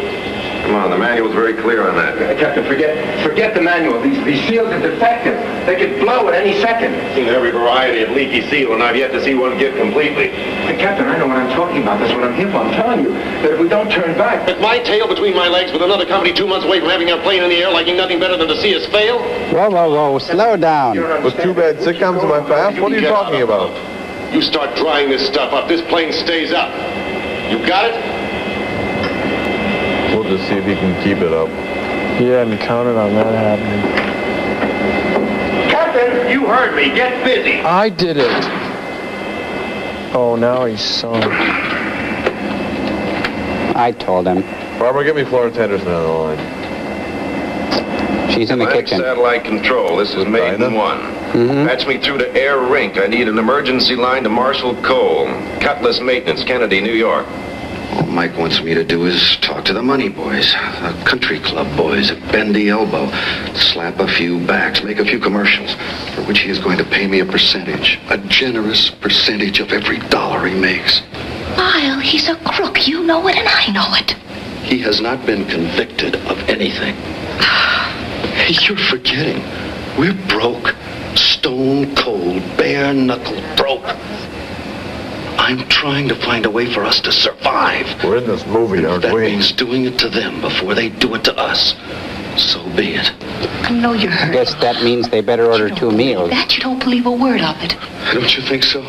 Speaker 8: Come on, the manual's very clear on that.
Speaker 11: Captain, forget the manual. These seals are defective. They could blow at any second.
Speaker 8: Seen every variety of leaky seal, and I've yet to see one give completely.
Speaker 11: Hey, Captain, I know what I'm talking about. That's what I'm here for. I'm telling you that if we don't turn back...
Speaker 8: With my tail between my legs with another company 2 months away from having our plane in the air, liking nothing better than to see us fail?
Speaker 1: Whoa, whoa, whoa. Slow down.
Speaker 2: With 2 bad sitcoms in my past? What are you talking about?
Speaker 8: You start drying this stuff up. This plane stays up. You got it?
Speaker 2: We'll just see if he can keep it up.
Speaker 3: He hadn't counted on that happening.
Speaker 11: Captain, you heard me. Get busy.
Speaker 3: I did it. Oh, now he's sunk.
Speaker 1: I told him.
Speaker 2: Barbara, get me Florence Henderson on the line.
Speaker 1: She's in the
Speaker 8: Atlantic
Speaker 1: kitchen.
Speaker 8: Satellite Control. This is Maiden 1. Patch me through to Air Rink. I need an emergency line to Marshall Cole. Cutlass Maintenance, Kennedy, New York.
Speaker 11: All Mike wants me to do is talk to the money boys, the country club boys at Bendy Elbow, slap a few backs, make a few commercials, for which he is going to pay me a percentage, a generous percentage of every dollar he makes.
Speaker 19: Lyle, he's a crook. You know it and I know it.
Speaker 11: He has not been convicted of anything. You're forgetting. We're broke. Stone cold, bare knuckle broke. I'm trying to find a way for us to survive.
Speaker 2: We're in this movie, aren't we?
Speaker 11: That means doing it to them before they do it to us. So be it.
Speaker 19: I know you're hurt.
Speaker 1: I guess that means they better order 2 meals.
Speaker 19: That you don't believe a word of it.
Speaker 11: Don't you think so?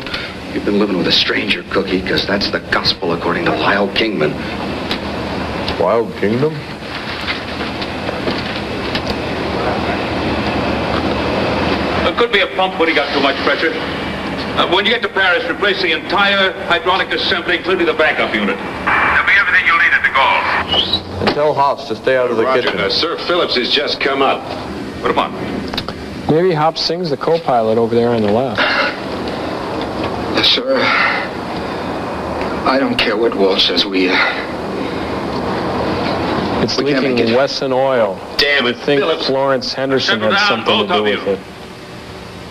Speaker 11: You've been living with a stranger, Cookie, because that's the gospel according to Lyle Kingman.
Speaker 2: Wild Kingdom?
Speaker 14: It could be a pump when he got too much pressure. When you get to Paris, replace the entire hydraulic assembly, including the backup unit.
Speaker 8: There'll be everything you'll need at the Gulf.
Speaker 2: And tell Hops to stay out of the
Speaker 8: Roger.
Speaker 2: kitchen.
Speaker 8: Sir Phillips has just come up.
Speaker 14: Put him on.
Speaker 3: Maybe Hop Singh's the co-pilot over there on the left.
Speaker 11: Sir, I don't care what Walsh says.
Speaker 3: It's It's leaking Wesson oil.
Speaker 21: Damn it,
Speaker 3: I think
Speaker 21: Phillips.
Speaker 3: Florence Henderson
Speaker 14: Settle
Speaker 3: had
Speaker 14: down,
Speaker 3: something to
Speaker 14: both
Speaker 3: do
Speaker 14: of
Speaker 3: with
Speaker 14: you.
Speaker 3: it.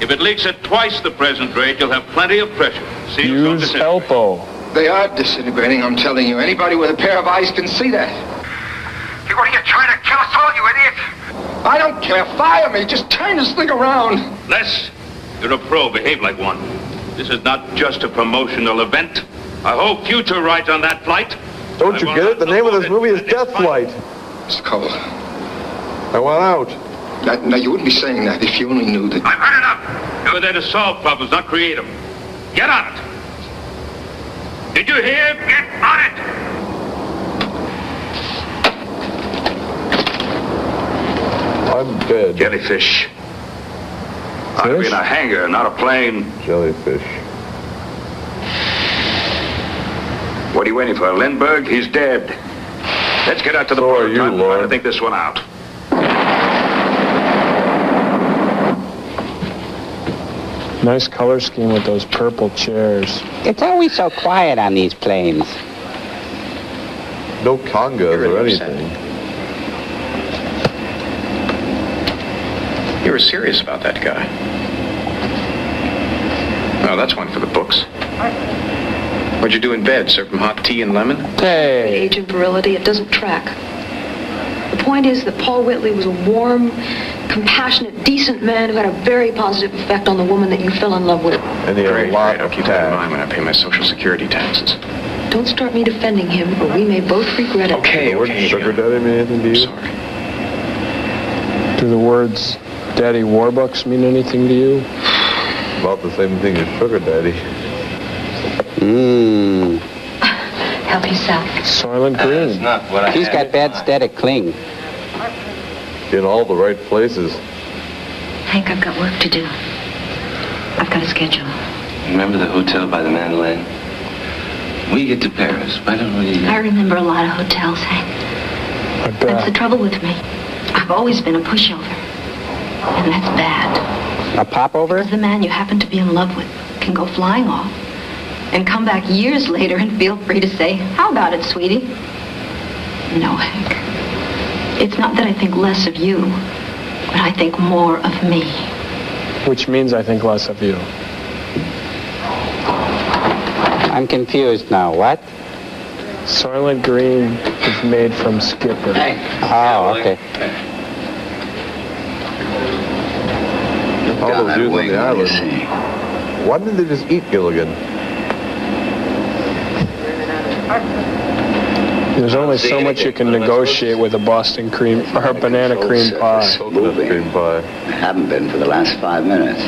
Speaker 14: If it leaks at twice the present rate, you'll have plenty of pressure. Seals don't
Speaker 3: Use
Speaker 14: disintegrate.
Speaker 3: Elpo.
Speaker 21: They are disintegrating, I'm telling you. Anybody with a pair of eyes can see that.
Speaker 6: What are you trying to kill us all, you idiot?
Speaker 21: I don't care. Fire me. Just turn this thing around.
Speaker 14: Les, you're a pro. Behave like one. This is not just a promotional event. I hope future rides on that flight.
Speaker 2: Don't you get it? The name of this movie is Death Flight.
Speaker 21: Mr. Cole.
Speaker 2: I want out.
Speaker 21: Now, you wouldn't be saying that if you only knew that...
Speaker 14: I've had enough. You're there to solve problems, not create them. Get on it. Did you hear? Get on it.
Speaker 2: I'm dead.
Speaker 14: Jellyfish. I'd be in a hangar, not a plane.
Speaker 2: Jellyfish.
Speaker 14: What are you waiting for? Lindbergh? He's dead. Let's get out to the port. Time to try to think this one out.
Speaker 3: Nice color scheme with those purple chairs.
Speaker 1: It's always so quiet on these planes.
Speaker 2: No congas or anything.
Speaker 4: You were serious about that guy. Oh, that's one for the books. What'd you do in bed? Serve him hot tea and lemon?
Speaker 3: Hey.
Speaker 19: Age and virility, it doesn't track. The point is that Paul Whitley was a warm, compassionate, decent man who had a very positive effect on the woman that you fell in love with.
Speaker 2: And he had a lot
Speaker 4: I'll keep that in mind when I pay my Social Security taxes.
Speaker 19: Don't start me defending him, or we may both regret it.
Speaker 2: The word sugar daddy mean anything to you?
Speaker 4: Sorry.
Speaker 3: Do the words Daddy Warbucks mean anything to you?
Speaker 2: About the same thing as sugar daddy.
Speaker 1: Mmm.
Speaker 19: Help yourself.
Speaker 3: Soylent Green.
Speaker 1: He's got bad static cling.
Speaker 2: In all the right places.
Speaker 19: Hank, I've got work to do. I've got a schedule.
Speaker 18: Remember the hotel by the Mandalay? We get to Paris. Why don't we...
Speaker 19: I remember a lot of hotels, Hank. That's the trouble with me. I've always been a pushover. And that's bad.
Speaker 1: A popover?
Speaker 19: Because the man you happen to be in love with can go flying off and come back years later and feel free to say, "How about it, sweetie?" No, Hank. It's not that I think less of you, but I think more of me.
Speaker 3: Which means I think less of you.
Speaker 1: I'm confused now. What?
Speaker 3: Soylent Green is made from Skipper.
Speaker 1: Oh, okay.
Speaker 2: All those dudes on the island. Why didn't they just eat Gilligan?
Speaker 3: There's only so much you can negotiate with a Boston cream or a banana cream pie.
Speaker 2: Coconut cream pie.
Speaker 13: Haven't been for the last 5 minutes.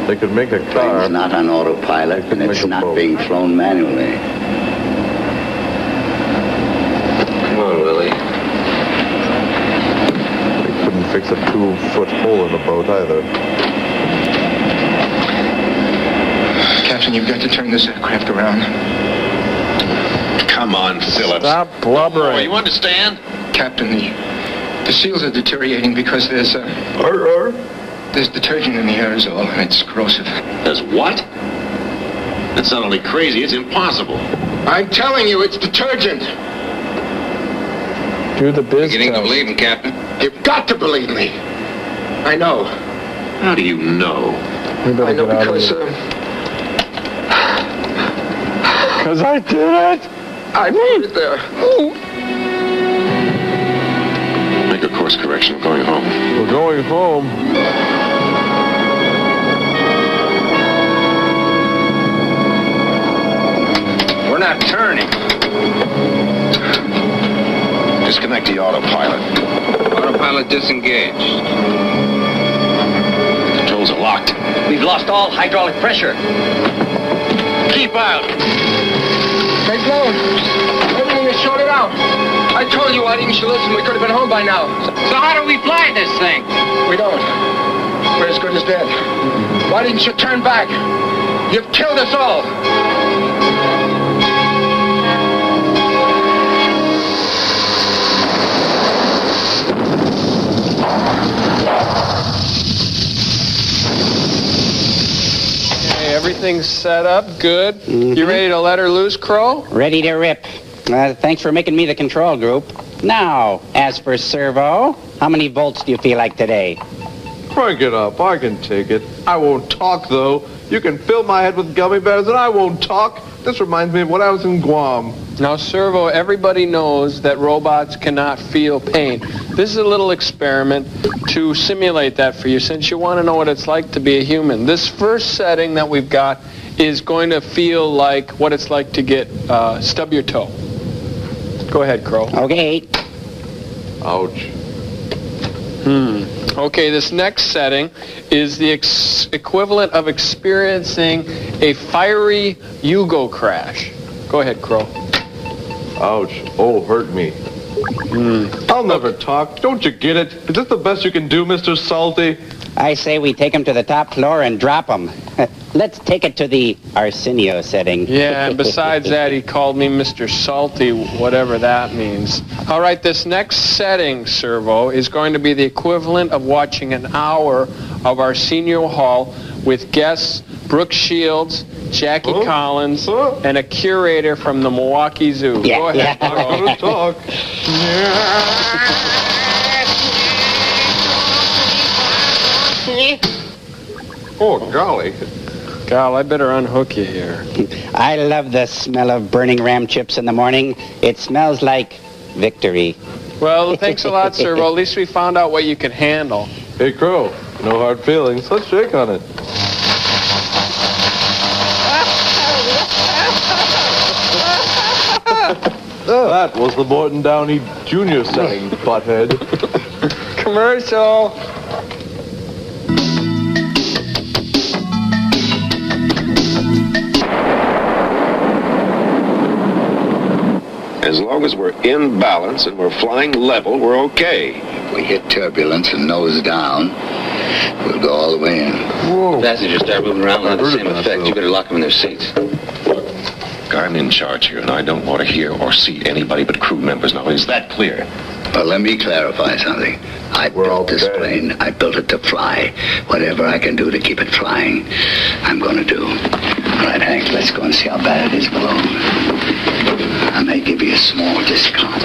Speaker 2: They could make a car.
Speaker 13: It's not on autopilot, and it's not being flown manually.
Speaker 18: Come on, Willie.
Speaker 2: They couldn't fix a 2-foot hole in the boat either.
Speaker 21: Captain, you've got to turn this aircraft around.
Speaker 11: Come on, Phillips.
Speaker 3: Stop blubbering.
Speaker 11: Oh, you understand?
Speaker 21: Captain, the seals are deteriorating because there's detergent in the aerosol, and it's corrosive.
Speaker 11: There's what? That's not only crazy, it's impossible.
Speaker 21: I'm telling you, it's detergent.
Speaker 3: Do the biz
Speaker 11: Beginning to
Speaker 3: test.
Speaker 11: believe him, Captain.
Speaker 21: You've got to believe me. I know.
Speaker 11: How do you know?
Speaker 3: We better
Speaker 21: I know
Speaker 3: get out of
Speaker 21: because,
Speaker 3: here. Because I did it.
Speaker 21: I put it there.
Speaker 11: Make a course correction. We're going home.
Speaker 2: We're going home.
Speaker 21: We're not turning.
Speaker 11: Disconnect the autopilot.
Speaker 21: Autopilot disengaged.
Speaker 11: Controls are locked.
Speaker 10: We've lost all hydraulic pressure. Keep out.
Speaker 21: They've blown. Everything is shorted out. I told you, why didn't you listen? We could have been home by now.
Speaker 10: So how do we fly this thing?
Speaker 21: We don't. We're as good as dead. Why didn't you turn back? You've killed us all.
Speaker 3: Everything's set up, good. You ready to let her loose, Crow?
Speaker 1: Ready to rip. Thanks for making me the control group. Now, as for servo, how many volts do you feel like today?
Speaker 2: Crank it up. I can take it. I won't talk, though. You can fill my head with gummy bears and I won't talk. This reminds me of when I was in Guam.
Speaker 3: Now, Servo, everybody knows that robots cannot feel pain. This is a little experiment to simulate that for you, since you want to know what it's like to be a human. This first setting that we've got is going to feel like what it's like to get stub your toe. Go ahead, Crow.
Speaker 1: Okay.
Speaker 2: Ouch.
Speaker 3: Okay, this next setting is the equivalent of experiencing a fiery Yugo crash. Go ahead, Crow.
Speaker 2: Ouch. Oh, hurt me. I'll never talk. Don't you get it? Is this the best you can do, Mr. Salty?
Speaker 1: I say we take him to the top floor and drop him. Let's take it to the Arsenio setting.
Speaker 3: Yeah, and besides that, he called me Mr. Salty, whatever that means. All right, this next setting, Servo, is going to be the equivalent of watching an hour of Arsenio Hall with guests Brooke Shields, Jackie Collins, and a curator from the Milwaukee Zoo.
Speaker 1: Yeah,
Speaker 3: Go ahead,
Speaker 2: I'm gonna talk. Oh, golly.
Speaker 3: Gal, I better unhook you here.
Speaker 1: I love the smell of burning ram chips in the morning. It smells like victory.
Speaker 3: Well, thanks a lot, Servo. At least we found out what you can handle.
Speaker 2: Hey, Crow, no hard feelings. Let's shake on it. That was the Morton Downey Jr. setting, butthead.
Speaker 3: Commercial.
Speaker 8: As long as we're in balance and we're flying level, we're okay.
Speaker 13: If we hit turbulence and nose down, we'll go all the way in.
Speaker 18: Whoa. Passengers start moving around, will have the same effect. You better lock them in their seats.
Speaker 8: I'm in charge here, and I don't want to hear or see anybody but crew members now. Is that clear?
Speaker 13: Well, let me clarify something. I built this plane. I built it to fly. Whatever I can do to keep it flying, I'm going to do. All right, Hank, let's go and see how bad it is below. I may give you a small discount.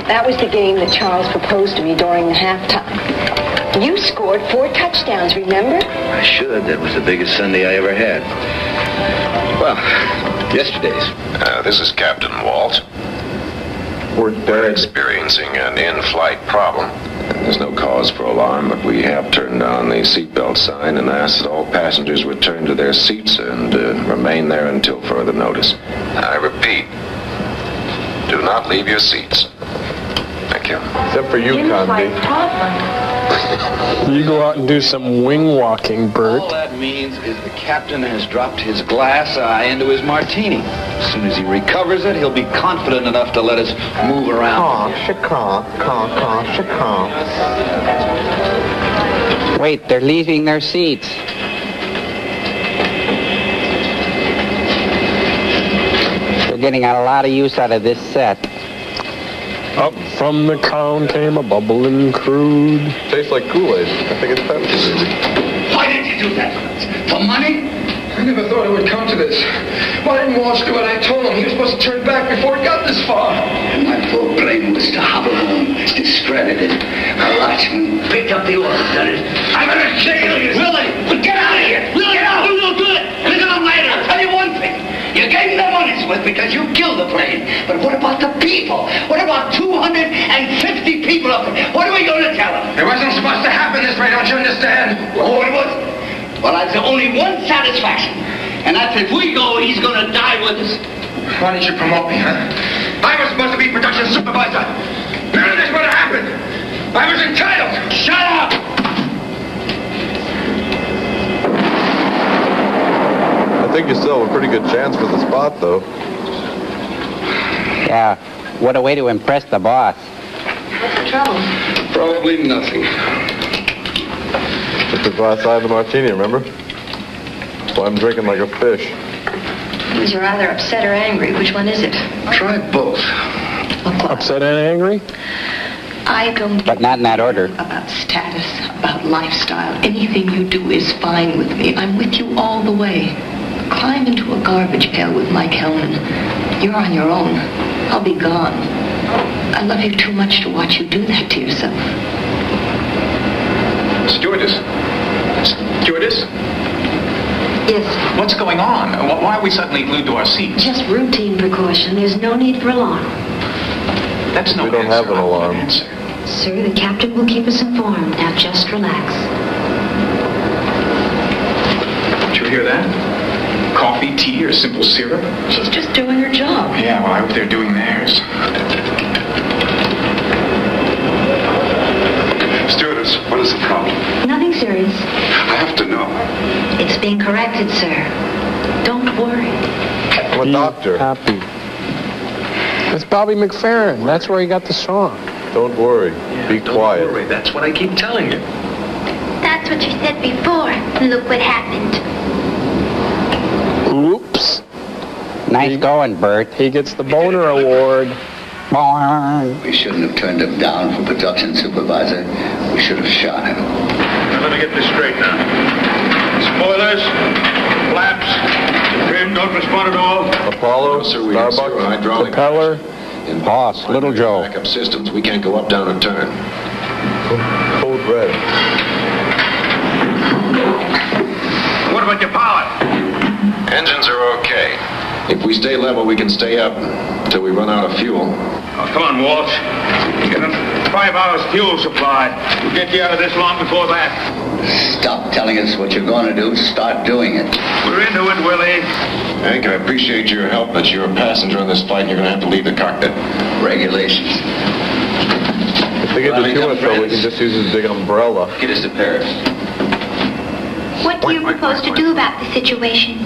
Speaker 9: That was the game that Charles proposed to me during the halftime. You scored 4 touchdowns, remember?
Speaker 18: I should. That was the biggest Sunday I ever had. Well, yesterday's.
Speaker 8: This is Captain Walt. We're experiencing an in-flight problem. There's no cause for alarm, but we have turned on the seatbelt sign and asked that all passengers return to their seats and remain there until further notice. I repeat, do not leave your seats. Thank you.
Speaker 2: Except for you, Condi.
Speaker 3: You go out and do some wing walking, Bert.
Speaker 18: All that means is the captain has dropped his glass eye into his martini. As soon as he recovers it, he'll be confident enough to let us move around.
Speaker 1: Wait, they're leaving their seats. They're getting a lot of use out of this set.
Speaker 3: Up from the crown came a bubbling crude.
Speaker 2: Tastes like Kool-Aid. I think it's Pepsi.
Speaker 21: Why did you do that? For money? I never thought it would come to this. Why didn't Walsh do what I told him? He was supposed to turn back before it got this far.
Speaker 13: And my poor plane was to hobble home, discredited. A watchman picked up the order, done it. I'm gonna kill you. Willie, get out of here. Willie, get out. Who will do it? We'll do it later. I'll tell you one thing. You gave me the money's worth because you killed the plane. But what about the people? What about 250 people up there? What are we going to tell them?
Speaker 21: It wasn't supposed to happen this way, don't you understand?
Speaker 13: Oh, it was. Well, that's only one satisfaction. And that's if we go, he's going to die with us.
Speaker 21: Why didn't you promote me, huh? I was supposed to be production supervisor. None of this would have happened. I was entitled.
Speaker 13: Shut up!
Speaker 2: I think you still have a pretty good chance for the spot, though.
Speaker 1: Yeah, what a way to impress the boss.
Speaker 9: What's the trouble?
Speaker 21: Probably nothing.
Speaker 2: Just the glass eye of the martini, remember? Well, I'm drinking like a fish.
Speaker 9: He's rather upset or angry. Which one is it?
Speaker 21: Try both.
Speaker 3: Upset and angry?
Speaker 9: I don't
Speaker 1: But not in that order.
Speaker 9: about status, about lifestyle. Anything you do is fine with me. I'm with you all the way. climb into a garbage pail with Mike Hellman. You're on your own. I'll be gone. I love you too much to watch you do that to yourself.
Speaker 4: Stewardess? Stewardess?
Speaker 9: Yes.
Speaker 4: What's going on? Why are we suddenly glued to our seats?
Speaker 9: Just routine precaution. There's no need for alarm.
Speaker 4: That's no
Speaker 2: We don't have an alarm.
Speaker 9: Sir, the captain will keep us informed. Now just relax.
Speaker 4: Did you hear that? Coffee, tea, or simple syrup?
Speaker 9: She's just doing her job.
Speaker 4: Yeah, well, I hope they're doing theirs.
Speaker 8: Stewardess, what is the problem?
Speaker 9: Nothing serious.
Speaker 8: I have to know.
Speaker 9: It's being corrected, sir. Don't worry.
Speaker 2: I'm a doctor.
Speaker 3: Happy. It's Bobby McFerrin. That's where he got the song.
Speaker 2: Don't worry. Be quiet.
Speaker 17: Don't worry. That's what I keep telling you.
Speaker 16: That's what you said before. Look what happened.
Speaker 3: Oops.
Speaker 1: Nice going, Bert.
Speaker 3: He gets the Boner Award.
Speaker 13: We shouldn't have turned him down for production supervisor. We should have shot him.
Speaker 14: Now, let me get this straight now. Spoilers, flaps, trim don't respond at all.
Speaker 2: Apollo,
Speaker 8: Sir, we have zero
Speaker 2: Starbucks,
Speaker 8: hydraulic
Speaker 3: Propeller.
Speaker 1: Boss, Little Joe.
Speaker 8: backup systems. We can't go up, down, or turn.
Speaker 2: Code red.
Speaker 14: What about your power?
Speaker 8: Engines are okay. If we stay level, we can stay up until we run out of fuel.
Speaker 14: Oh, come on, Walsh. Get a 5 hours fuel supply. We'll get you out of this long before that.
Speaker 13: Stop telling us what you're going to do. Start doing it.
Speaker 14: We're into it, Willie.
Speaker 8: Hank, I appreciate your help, but you're a passenger in this flight and you're going to have to leave the cockpit.
Speaker 13: Regulations.
Speaker 2: If they get the fuel so we can just use this big umbrella.
Speaker 5: Get us to Paris.
Speaker 16: What do you propose to do about the situation?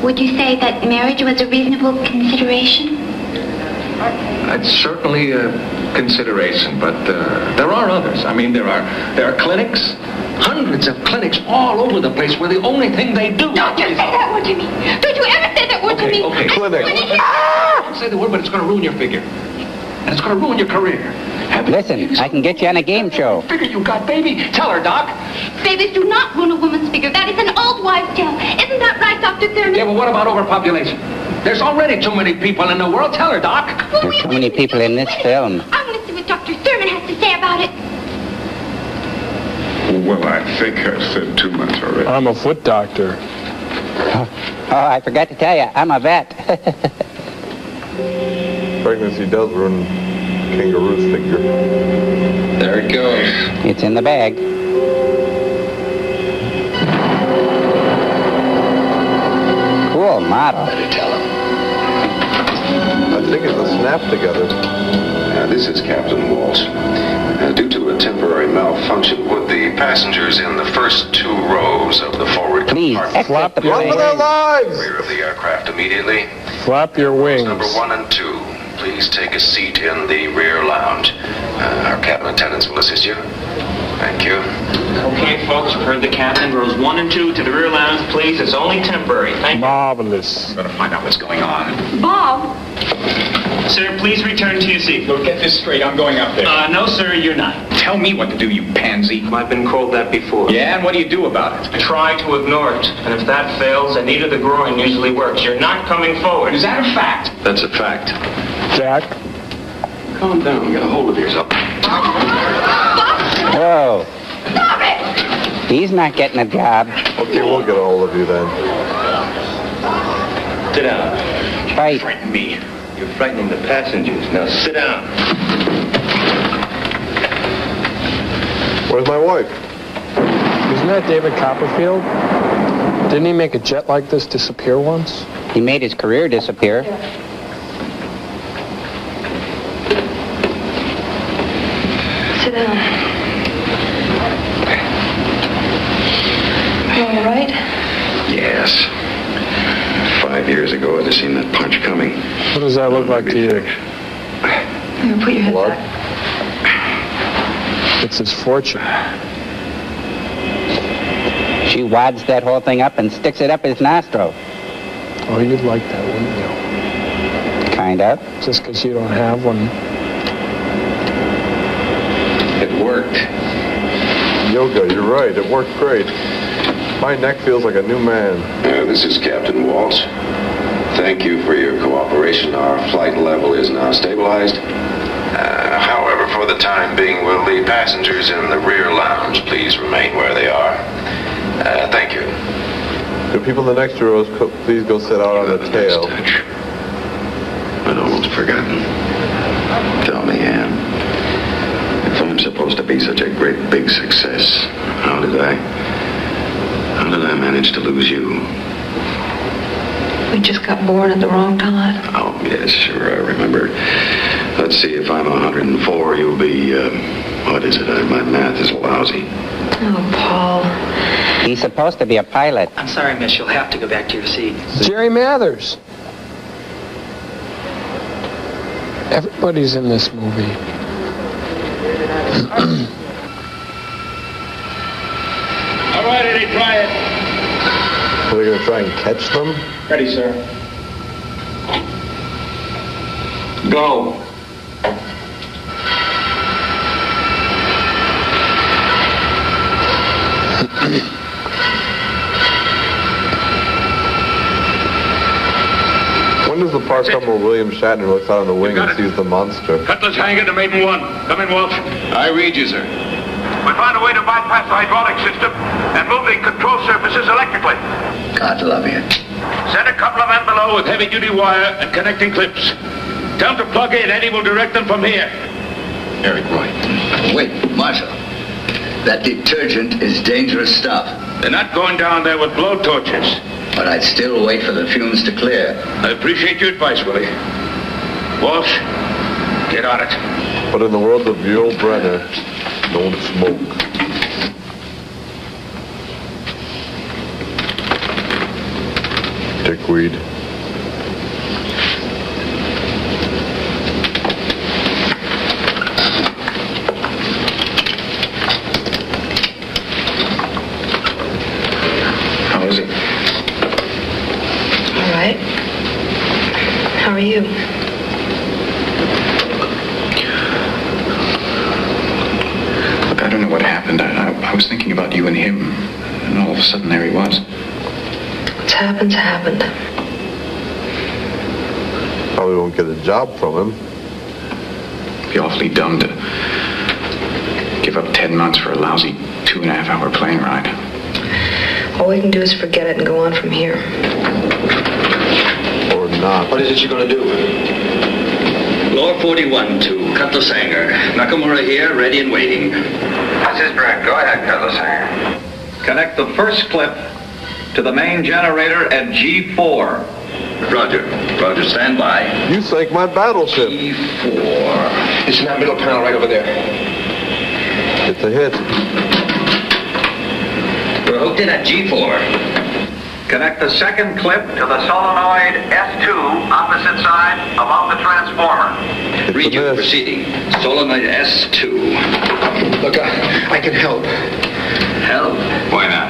Speaker 16: Would you say that marriage was a reasonable consideration?
Speaker 17: It's certainly a consideration, but there are others. I mean, there are clinics, hundreds of clinics all over the place where the only thing they do...
Speaker 16: Don't you say that word to me! Don't you ever say that word to me!
Speaker 17: Okay.
Speaker 2: Clinic.
Speaker 17: Don't say the word, but it's going to ruin your figure. And it's going to ruin your career.
Speaker 1: Listen, I can get you on a game show.
Speaker 17: Figure you got, baby. Tell her, Doc.
Speaker 16: Babies do not ruin a woman's figure. That is an old wives' tale. Isn't that right, Dr. Thurman?
Speaker 17: Yeah, but what about overpopulation? There's already too many people in the world. Tell her, Doc.
Speaker 1: There's too many people in this film.
Speaker 16: I want to see what Dr. Thurman has to say about it.
Speaker 14: Well, I think I've said too much already.
Speaker 3: I'm a foot doctor.
Speaker 1: Oh, I forgot to tell you, I'm a vet.
Speaker 2: Pregnancy does ruin kangaroo's figure.
Speaker 5: There it goes.
Speaker 1: It's in the bag. Cool model.
Speaker 2: I think it's a snap together.
Speaker 8: This is Captain Walsh. Due to a temporary malfunction, would the passengers in the first 2 rows of the forward compartment
Speaker 3: Flap the
Speaker 2: Run for their lives!
Speaker 8: rear of the aircraft immediately?
Speaker 3: Flap your wings.
Speaker 8: Number 1 and 2, please take a seat in the rear lounge. Our cabin attendants will assist you. Thank you.
Speaker 10: Okay, folks, you've heard the captain. Rows 1 and 2 to the rear lounge, please. It's only temporary. Thank you.
Speaker 3: Marvelous.
Speaker 4: I'm going to find out what's going on.
Speaker 9: Bob!
Speaker 10: Sir, please return to your seat.
Speaker 4: Look, get this straight. I'm going up there.
Speaker 10: No, sir, you're not.
Speaker 4: Tell me what to do, you pansy.
Speaker 10: I've been called that before.
Speaker 4: Yeah, and what do you do about it?
Speaker 10: I try to ignore it, and if that fails, a knee to the groin usually works. You're not coming forward.
Speaker 4: Is that a fact?
Speaker 8: That's a fact.
Speaker 3: Jack.
Speaker 8: Calm down. Get a hold of yourself.
Speaker 1: Whoa.
Speaker 16: Stop it!
Speaker 1: He's not getting a job.
Speaker 2: Okay, we'll get a hold of you then.
Speaker 10: Sit down.
Speaker 1: Fight.
Speaker 4: Frighten me.
Speaker 10: You're frightening the passengers. Now sit down.
Speaker 2: Where's my wife?
Speaker 3: Isn't that David Copperfield? Didn't he make a jet like this disappear once?
Speaker 1: He made his career disappear.
Speaker 9: Sit down. You all right?
Speaker 8: Yes. 5 years ago, I'd have seen that punch coming.
Speaker 3: What does that look like to you?
Speaker 9: Here, put your head
Speaker 2: Blood?
Speaker 9: back.
Speaker 3: It's his fortune.
Speaker 1: She wads that whole thing up and sticks it up his nostril.
Speaker 3: Oh, you'd like that, wouldn't you?
Speaker 1: Kind of.
Speaker 3: Just because you don't have one.
Speaker 8: It worked.
Speaker 2: Yoga, you're right. It worked great. My neck feels like a new man.
Speaker 8: This is Captain Walsh. Thank you for your cooperation. Our flight level is now stabilized. However, for the time being, will the passengers in the rear lounge please remain where they are? Thank you.
Speaker 2: The people in the next rows, please go sit out on the tail.
Speaker 8: I'd almost forgotten. Tell me, Ann, if I'm supposed to be such a great big success, how did I manage to lose you?
Speaker 9: We just got born at the wrong time.
Speaker 8: Oh, yes, sure, I remember. Let's see, if I'm 104, you'll be, what is it? My math is lousy.
Speaker 9: Oh, Paul.
Speaker 1: He's supposed to be a pilot.
Speaker 7: I'm sorry, miss. You'll have to go back to your seat.
Speaker 3: Jerry Mathers. Everybody's in this movie.
Speaker 14: All right, Eddie, try it.
Speaker 2: Are they going to try and catch them?
Speaker 14: Ready, sir. Go.
Speaker 2: When does the part come where William Shatner looks out on the wing and sees the monster?
Speaker 14: Cutlass hangar to Maiden 1. Come in, Walsh.
Speaker 8: I read you, sir.
Speaker 6: We found a way to bypass the hydraulic system and move the control surfaces electrically.
Speaker 13: God love you.
Speaker 14: Send a couple of men below with heavy-duty wire and connecting clips. Tell them to plug in. Eddie will direct them from here.
Speaker 8: Eric, right.
Speaker 13: Wait, Marshal. That detergent is dangerous stuff.
Speaker 14: They're not going down there with blowtorches.
Speaker 13: But I'd still wait for the fumes to clear.
Speaker 14: I appreciate your advice, Willie. Walsh, get on it.
Speaker 2: But in the world of Yul Brynner, don't smoke. Dickweed.
Speaker 14: How is it?
Speaker 9: All right. How are you?
Speaker 4: Look, I don't know what happened. I was thinking about you and him, and all of a sudden there he was.
Speaker 9: What's happened's happened.
Speaker 2: Probably won't get a job from him.
Speaker 4: It'd be awfully dumb to give up 10 months for a lousy 2.5-hour plane ride.
Speaker 9: All we can do is forget it and go on from here.
Speaker 2: Or not.
Speaker 11: What is it you're going to do?
Speaker 5: Floor 41 to Cutlass Hangar. Nakamura here, ready and waiting.
Speaker 6: This is Brett. Go ahead, Cutlass Hangar.
Speaker 15: Connect the first clip to the main generator at G4.
Speaker 5: Roger. Roger, stand by.
Speaker 2: You sank my battleship.
Speaker 5: G4.
Speaker 11: It's in that middle panel right over there.
Speaker 2: It's a hit.
Speaker 5: We're hooked in at G4.
Speaker 15: Connect the second clip to the solenoid S2, opposite side, above the transformer.
Speaker 5: Read you proceeding. Solenoid S2.
Speaker 11: Look, I can help.
Speaker 5: Help?
Speaker 8: Why not?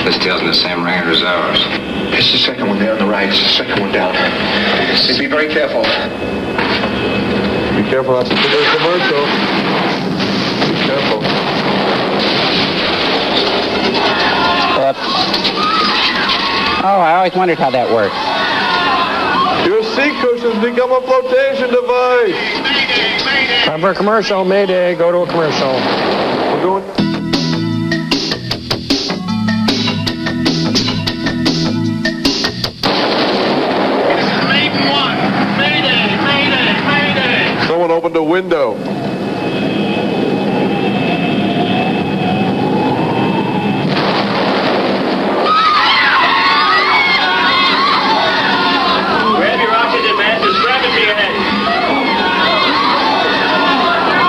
Speaker 8: This tail's in the same ringer as ours.
Speaker 11: It's the second one there on the right. It's the second one down. Just be very careful.
Speaker 2: Be careful not to do a commercial. Be careful.
Speaker 1: Oh, I always wondered how that works.
Speaker 2: Your seat cushions become a flotation device.
Speaker 3: Time for a commercial. Mayday. Go to a commercial.
Speaker 2: We're going...
Speaker 14: Maiden 1. Mayday, mayday, mayday.
Speaker 2: Someone opened a window.
Speaker 14: Grab your oxygen mask and strap it to your head.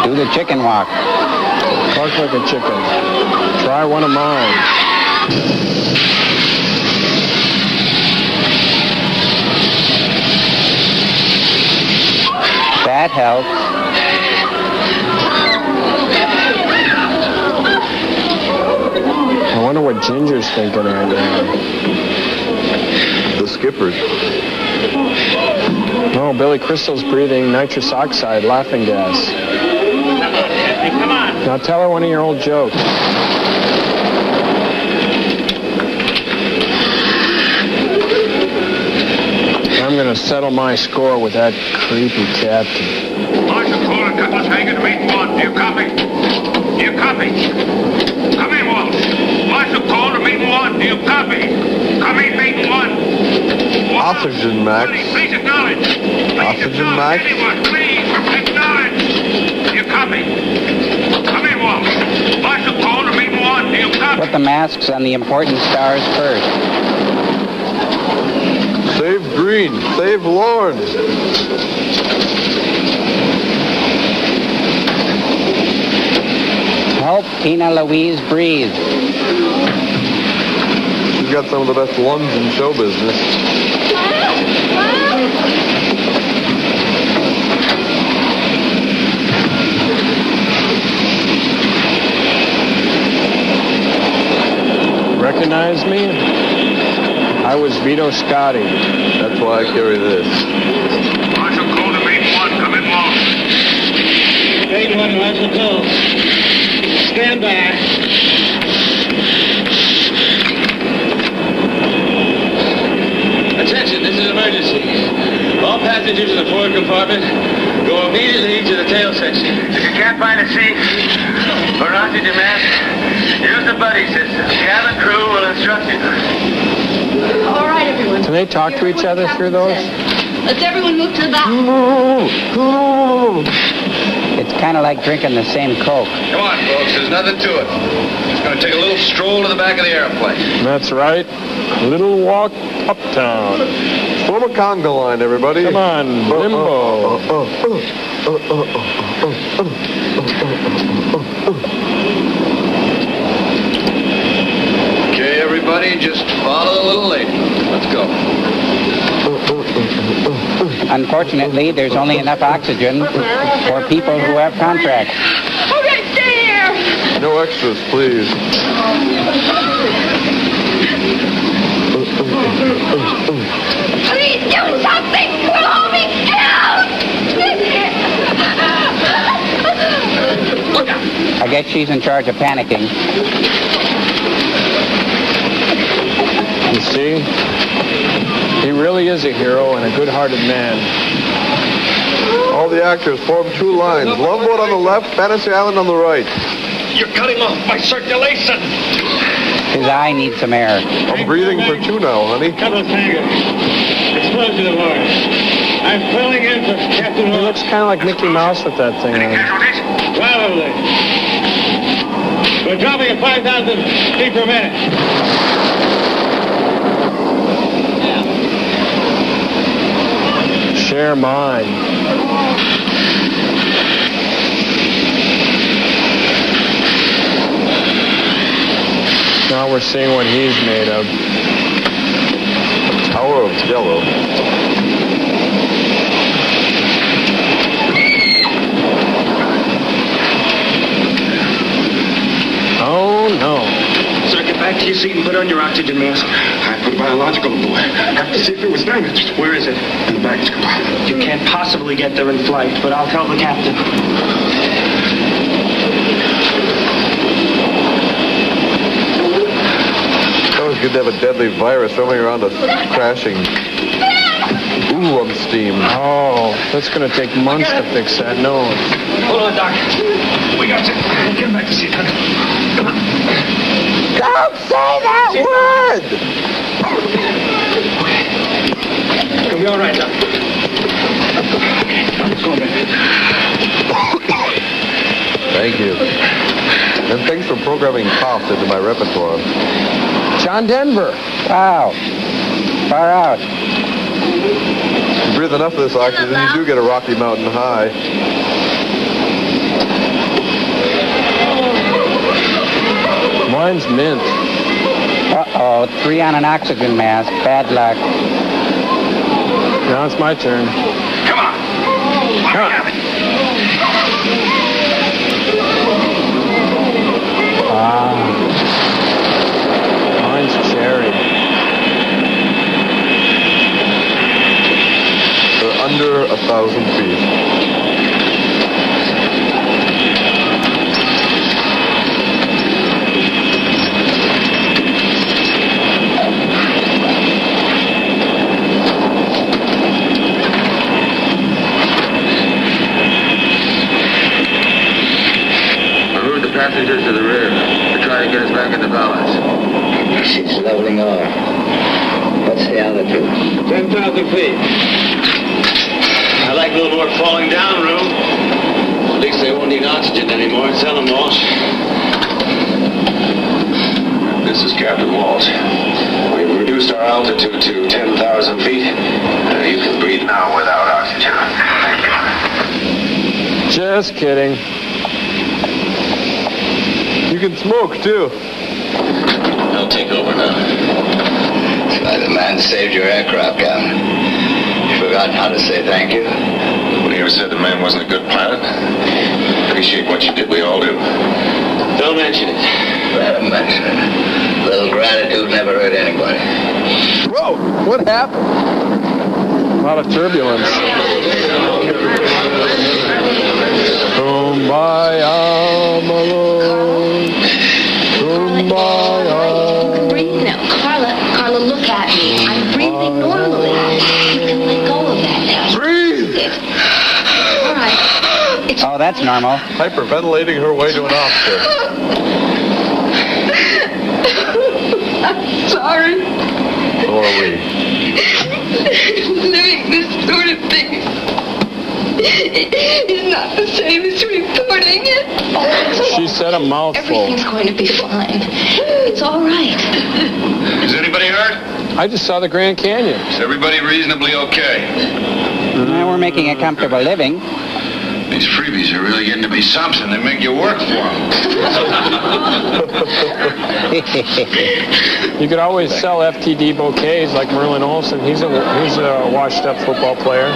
Speaker 1: Do the chicken walk.
Speaker 3: Talk like a chicken. Try one of mine.
Speaker 1: That helps.
Speaker 3: I wonder what Ginger's thinking right now.
Speaker 2: The skipper's.
Speaker 3: Oh, Billy Crystal's breathing nitrous oxide laughing gas.
Speaker 14: Come on.
Speaker 3: Now tell her one of your old jokes. I'm going to settle my score with that creepy captain.
Speaker 6: Marshal Cole and Cutlass Hagen to meet one. Do you copy? Do you copy? Come in, Walsh. Marshal Cole to meet one. Do you copy? Come in, meet one.
Speaker 2: Oxygen max.
Speaker 6: Please acknowledge.
Speaker 2: Oxygen max.
Speaker 6: Anyone, please, acknowledge. Do you copy? Come in, Walsh. Marshal Cole to meet one. Do you copy?
Speaker 1: Put the masks on the important stars first.
Speaker 2: Save Green. Save Lawrence.
Speaker 1: Help Tina Louise breathe.
Speaker 2: She's got some of the best lungs in show business.
Speaker 3: Recognize me? I was Vito Scotti.
Speaker 2: That's why I carry this.
Speaker 6: Marshal Cole to meet one. Come in, Walsh.
Speaker 10: Grade 1, Marshal Cole. Stand by. Attention, this is an emergency. All passengers in the forward compartment go immediately to the tail section. If you can't find a seat or an oxygen mask, use the buddy system. The cabin crew will instruct you.
Speaker 19: All right, everyone.
Speaker 3: Can they talk to each other through those?
Speaker 19: Let's everyone move to the back.
Speaker 1: It's kind of like drinking the same Coke.
Speaker 18: Come on, folks. There's nothing to it. Just going to take a little stroll to the back of the airplane.
Speaker 3: That's right. A little walk uptown.
Speaker 2: Form a conga line, everybody.
Speaker 3: Come on, limbo.
Speaker 18: Okay, everybody, just follow the little lady. Let's go.
Speaker 1: Unfortunately, there's only enough oxygen for people who have contracts.
Speaker 19: Okay, stay here.
Speaker 2: No extras, please.
Speaker 16: Please do something! We'll all be killed!
Speaker 1: I guess she's in charge of panicking.
Speaker 3: You see? He really is a hero and a good-hearted man.
Speaker 2: All the actors form two lines. Loveboat on the left, Fantasy Island on the right.
Speaker 21: You're cutting off my circulation.
Speaker 1: His eye needs some air.
Speaker 2: I'm breathing for two now, honey.
Speaker 10: Cutlass Hagen. Explosion of ours. I'm filling in for Captain
Speaker 3: He looks kind of like Mickey Mouse with that thing on.
Speaker 10: Probably. We're dropping at 5,000 feet per minute.
Speaker 3: Share mine. Now we're seeing what he's made of.
Speaker 2: A tower of jello.
Speaker 3: Oh, no.
Speaker 21: Sir, get back to your seat and put on your oxygen mask. I put a biological aboard. Have to see if it was damaged. Where is it? In the baggage compartment.
Speaker 7: You can't possibly get there in flight, but I'll tell the captain.
Speaker 2: It's good to have a deadly virus roaming around a crashing on steam.
Speaker 3: Oh, that's going to take months to fix that nose.
Speaker 21: Hold on, Doc. We got you. Get back to seat, honey. Come on.
Speaker 2: Don't say that word!
Speaker 21: You'll be all right, Doc. Go on, baby.
Speaker 2: Thank you. And thanks for programming coughs into my repertoire.
Speaker 3: John Denver.
Speaker 1: Wow. Far out.
Speaker 2: You breathe enough of this oxygen, you do get a Rocky Mountain high.
Speaker 3: Mine's mint.
Speaker 1: Uh-oh, 3 on an oxygen mask. Bad luck.
Speaker 3: Now it's my turn.
Speaker 21: Come on. Come on.
Speaker 3: Mine's cherry.
Speaker 2: They're under 1,000 feet.
Speaker 18: passengers to the rear. To try to get us back into balance.
Speaker 13: She's leveling off. What's the altitude?
Speaker 18: 10,000 feet. I like a little more falling down room. At least they won't need oxygen anymore. Tell them, Walsh.
Speaker 8: This is Captain Walsh. We've reduced our altitude to 10,000 feet. You can breathe now without oxygen. Thank you.
Speaker 3: Just kidding.
Speaker 2: You can smoke, too.
Speaker 18: I'll take over now.
Speaker 13: That's why the man saved your aircraft, Captain. You forgotten how to say thank you?
Speaker 8: Nobody ever said the man wasn't a good pilot. Appreciate what you did, we all do.
Speaker 18: Don't mention it.
Speaker 13: Let him mention it. A little gratitude never hurt anybody.
Speaker 2: Whoa, what happened?
Speaker 3: A lot of turbulence. Kumbaya, my lord. Kumbaya.
Speaker 16: You can breathe now. Carla, look at me. I'm breathing normally. You can let go of that now.
Speaker 2: Breathe!
Speaker 16: All right.
Speaker 1: Oh, that's normal.
Speaker 2: Hyperventilating her way to an officer.
Speaker 19: I'm sorry.
Speaker 2: So are we.
Speaker 19: Living this sort of thing is not the same as reporting it.
Speaker 3: She said a mouthful.
Speaker 16: Everything's going to be fine. It's all right.
Speaker 14: Is anybody hurt?
Speaker 3: I just saw the Grand Canyon.
Speaker 14: Is everybody reasonably okay?
Speaker 1: Now we're making a comfortable living.
Speaker 8: These freebies are really getting to be something. They make you work for them.
Speaker 3: You could always sell FTD bouquets like Merlin Olsen. He's a washed-up football player.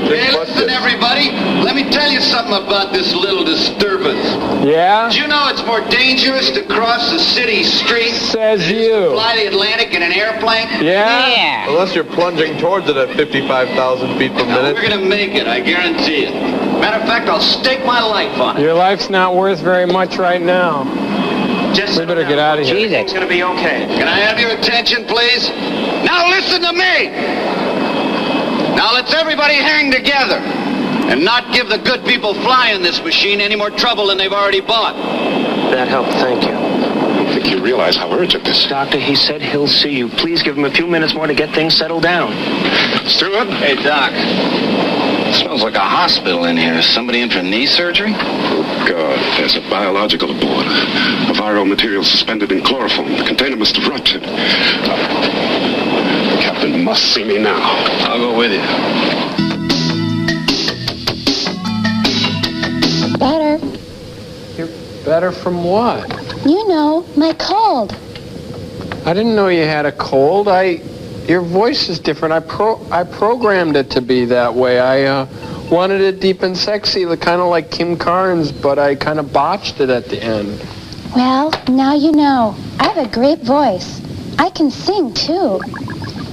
Speaker 11: Hey, listen, everybody. Let me tell you something about this little disturbance.
Speaker 3: Yeah?
Speaker 11: Did you know it's more dangerous to cross the city street
Speaker 3: Says you.
Speaker 11: to fly the Atlantic in an airplane?
Speaker 3: Yeah?
Speaker 2: Unless you're plunging towards it at 55,000 feet per minute.
Speaker 11: We're going to make it, I guarantee it. Matter of fact, I'll stake my life on it.
Speaker 3: Your life's not worth very much right now. We better get out of here.
Speaker 7: Everything's going to be okay.
Speaker 11: Can I have your attention, please? Now listen to me! Now let's everybody hang together and not give the good people flying this machine any more trouble than they've already bought.
Speaker 7: That helped, thank you.
Speaker 8: I don't think you realize how urgent this is.
Speaker 7: Doctor, he said he'll see you. Please give him a few minutes more to get things settled down.
Speaker 8: Stewart?
Speaker 11: Hey, Doc.
Speaker 8: It smells like a hospital in here. Is somebody in for knee surgery? Oh, God. There's a biological aboard. A viral material suspended in chloroform. The container must have ruptured. Captain must see me now.
Speaker 18: I'll go with you.
Speaker 16: Better.
Speaker 3: You're better from what?
Speaker 16: You know, my cold.
Speaker 3: I didn't know you had a cold. Your voice is different. I programmed it to be that way. I wanted it deep and sexy, kind of like Kim Carnes, but I kind of botched it at the end.
Speaker 16: Well, now you know. I have a great voice. I can sing, too.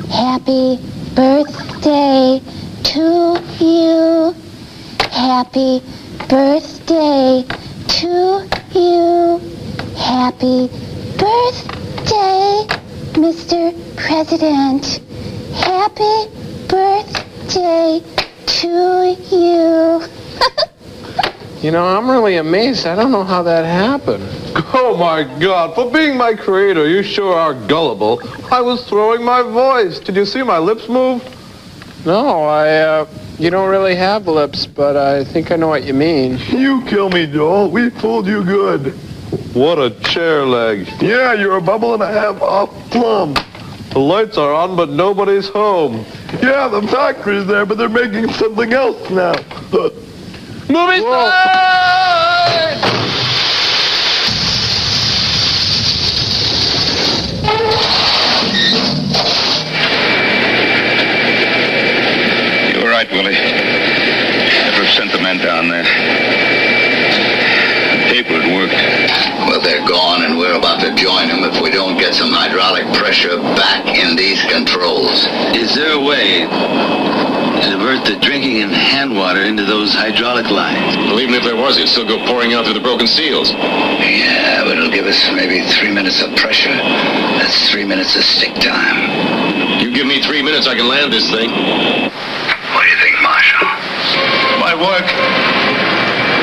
Speaker 16: Happy birthday to you. Happy birthday to you. Happy birthday, Mr. President. Happy birthday to you.
Speaker 3: You know, I'm really amazed. I don't know how that happened.
Speaker 2: Oh, my God. For being my creator, you sure are gullible. I was throwing my voice. Did you see my lips move?
Speaker 3: No, you don't really have lips, but I think I know what you mean.
Speaker 2: You kill me, Joel. We fooled you good. What a chair leg. Yeah, you're a bubble and a half off plumb. The lights are on, but nobody's home. Yeah, the factory's there, but they're making something else now.
Speaker 3: Movie side!
Speaker 8: You're right, Willie. Never sent the men down there. The paper had worked.
Speaker 13: Well, they're gone, and we're about to join them if we don't get some hydraulic pressure back in these controls.
Speaker 18: Is there a way to divert the drinking and hand water into those hydraulic lines?
Speaker 8: Well, even if there was, it'd still go pouring out through the broken seals.
Speaker 13: Yeah, but it'll give us maybe 3 minutes of pressure. That's 3 minutes of stick time.
Speaker 8: You give me 3 minutes, I can land this thing.
Speaker 13: What do you think, Marshal?
Speaker 8: Might work.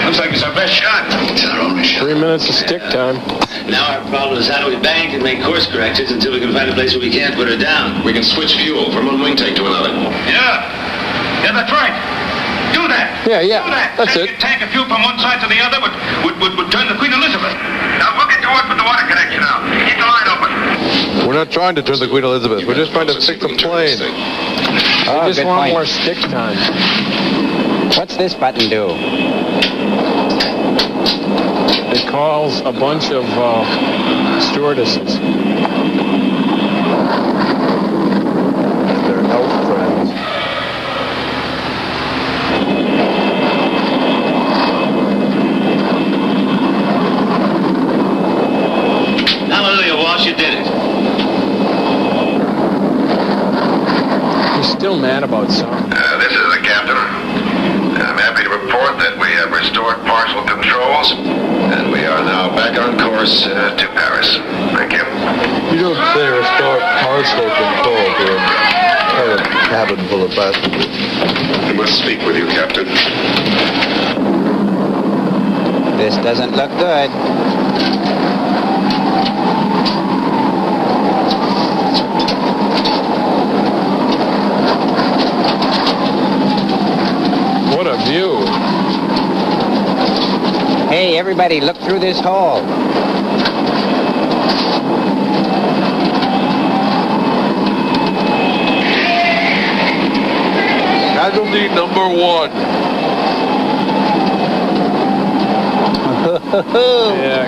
Speaker 6: Looks like it's our best shot.
Speaker 13: It's our only shot.
Speaker 3: 3 minutes of stick time.
Speaker 11: Now our problem is how do we bank and make course corrections until we can find a place where we can't put her down.
Speaker 8: We can switch fuel from one wing tank to another.
Speaker 6: Yeah, that's right. Do that.
Speaker 3: Yeah,
Speaker 6: Do that.
Speaker 3: that's
Speaker 6: Take
Speaker 3: it.
Speaker 6: a tank of fuel from one side to the other would turn the Queen Elizabeth. Now we'll get to work with the water connection now. Keep the line open.
Speaker 2: We're not trying to turn the Queen Elizabeth. We're just trying to fix the plane.
Speaker 3: I just
Speaker 1: good
Speaker 3: want
Speaker 1: point.
Speaker 3: more stick time.
Speaker 1: What's this button do?
Speaker 3: It calls a bunch of stewardesses.
Speaker 2: Their elf friends.
Speaker 11: Hallelujah, Walsh, you did it.
Speaker 3: He's still mad about something.
Speaker 6: This is the captain. I'm happy to report that we have restored partial controls, and we are now back on course to Paris. Thank you.
Speaker 2: You don't say restore partial control to a cabin full of passengers.
Speaker 8: I must speak with you, Captain.
Speaker 1: This doesn't look good.
Speaker 3: What a view.
Speaker 1: Hey, everybody, look through this hole.
Speaker 2: Casualty number 1.
Speaker 3: Yeah.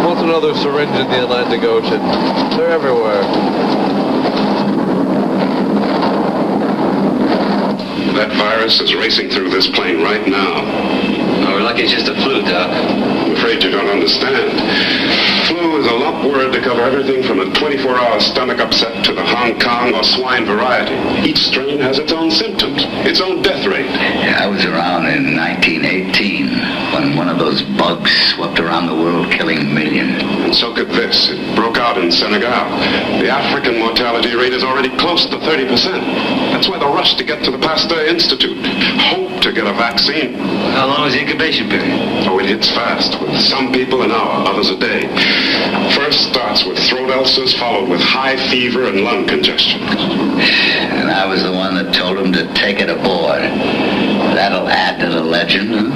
Speaker 2: What's another syringe in the Atlantic Ocean? They're everywhere.
Speaker 8: That virus is racing through this plane right now.
Speaker 11: Oh, we're lucky it's just a flu, Doc.
Speaker 8: I'm afraid you don't understand. Flu is a lump word to cover everything from a 24-hour stomach upset to the Hong Kong or swine variety. Each strain has its own symptoms, its own death rate.
Speaker 13: Yeah, I was around in 1918 when one of those bugs swept around the world killing millions.
Speaker 8: And so could this. It broke out in Senegal. The African mortality rate is already close to 30%. That's why the rush to get to the Pasteur Institute. Hope to get a vaccine.
Speaker 11: How long is the incubation period?
Speaker 8: Oh, it hits fast, with some people an hour, others a day. First starts with throat ulcers, followed with high fever and lung congestion.
Speaker 13: And I was the one that told him to take it aboard. That'll add to the legend, huh?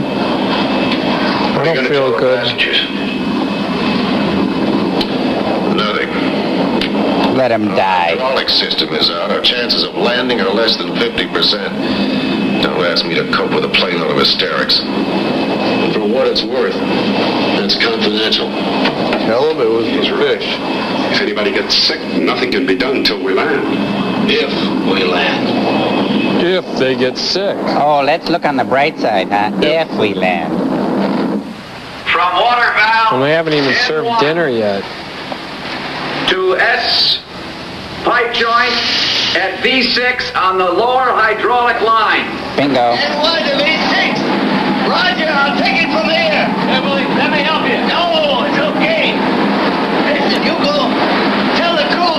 Speaker 3: I don't feel good.
Speaker 8: Nothing.
Speaker 1: Let him die.
Speaker 8: The hydraulic system is out. Our chances of landing are less than 50%. Don't ask me to cope with a plane full of hysterics.
Speaker 11: And for what it's worth, that's confidential.
Speaker 2: Tell him it was the fish.
Speaker 8: If anybody gets sick, nothing can be done until we land.
Speaker 11: If we land.
Speaker 3: If they get sick.
Speaker 1: Oh, let's look on the bright side, huh? If we land.
Speaker 15: From water valve.
Speaker 3: And we haven't even served
Speaker 15: N1
Speaker 3: dinner yet.
Speaker 15: to S pipe joint at V6 on the lower hydraulic line.
Speaker 1: Bingo.
Speaker 20: N1 to V6. Roger, I'll take it from here. Emily, let me help you. No, it's okay. Listen, you go tell the crew,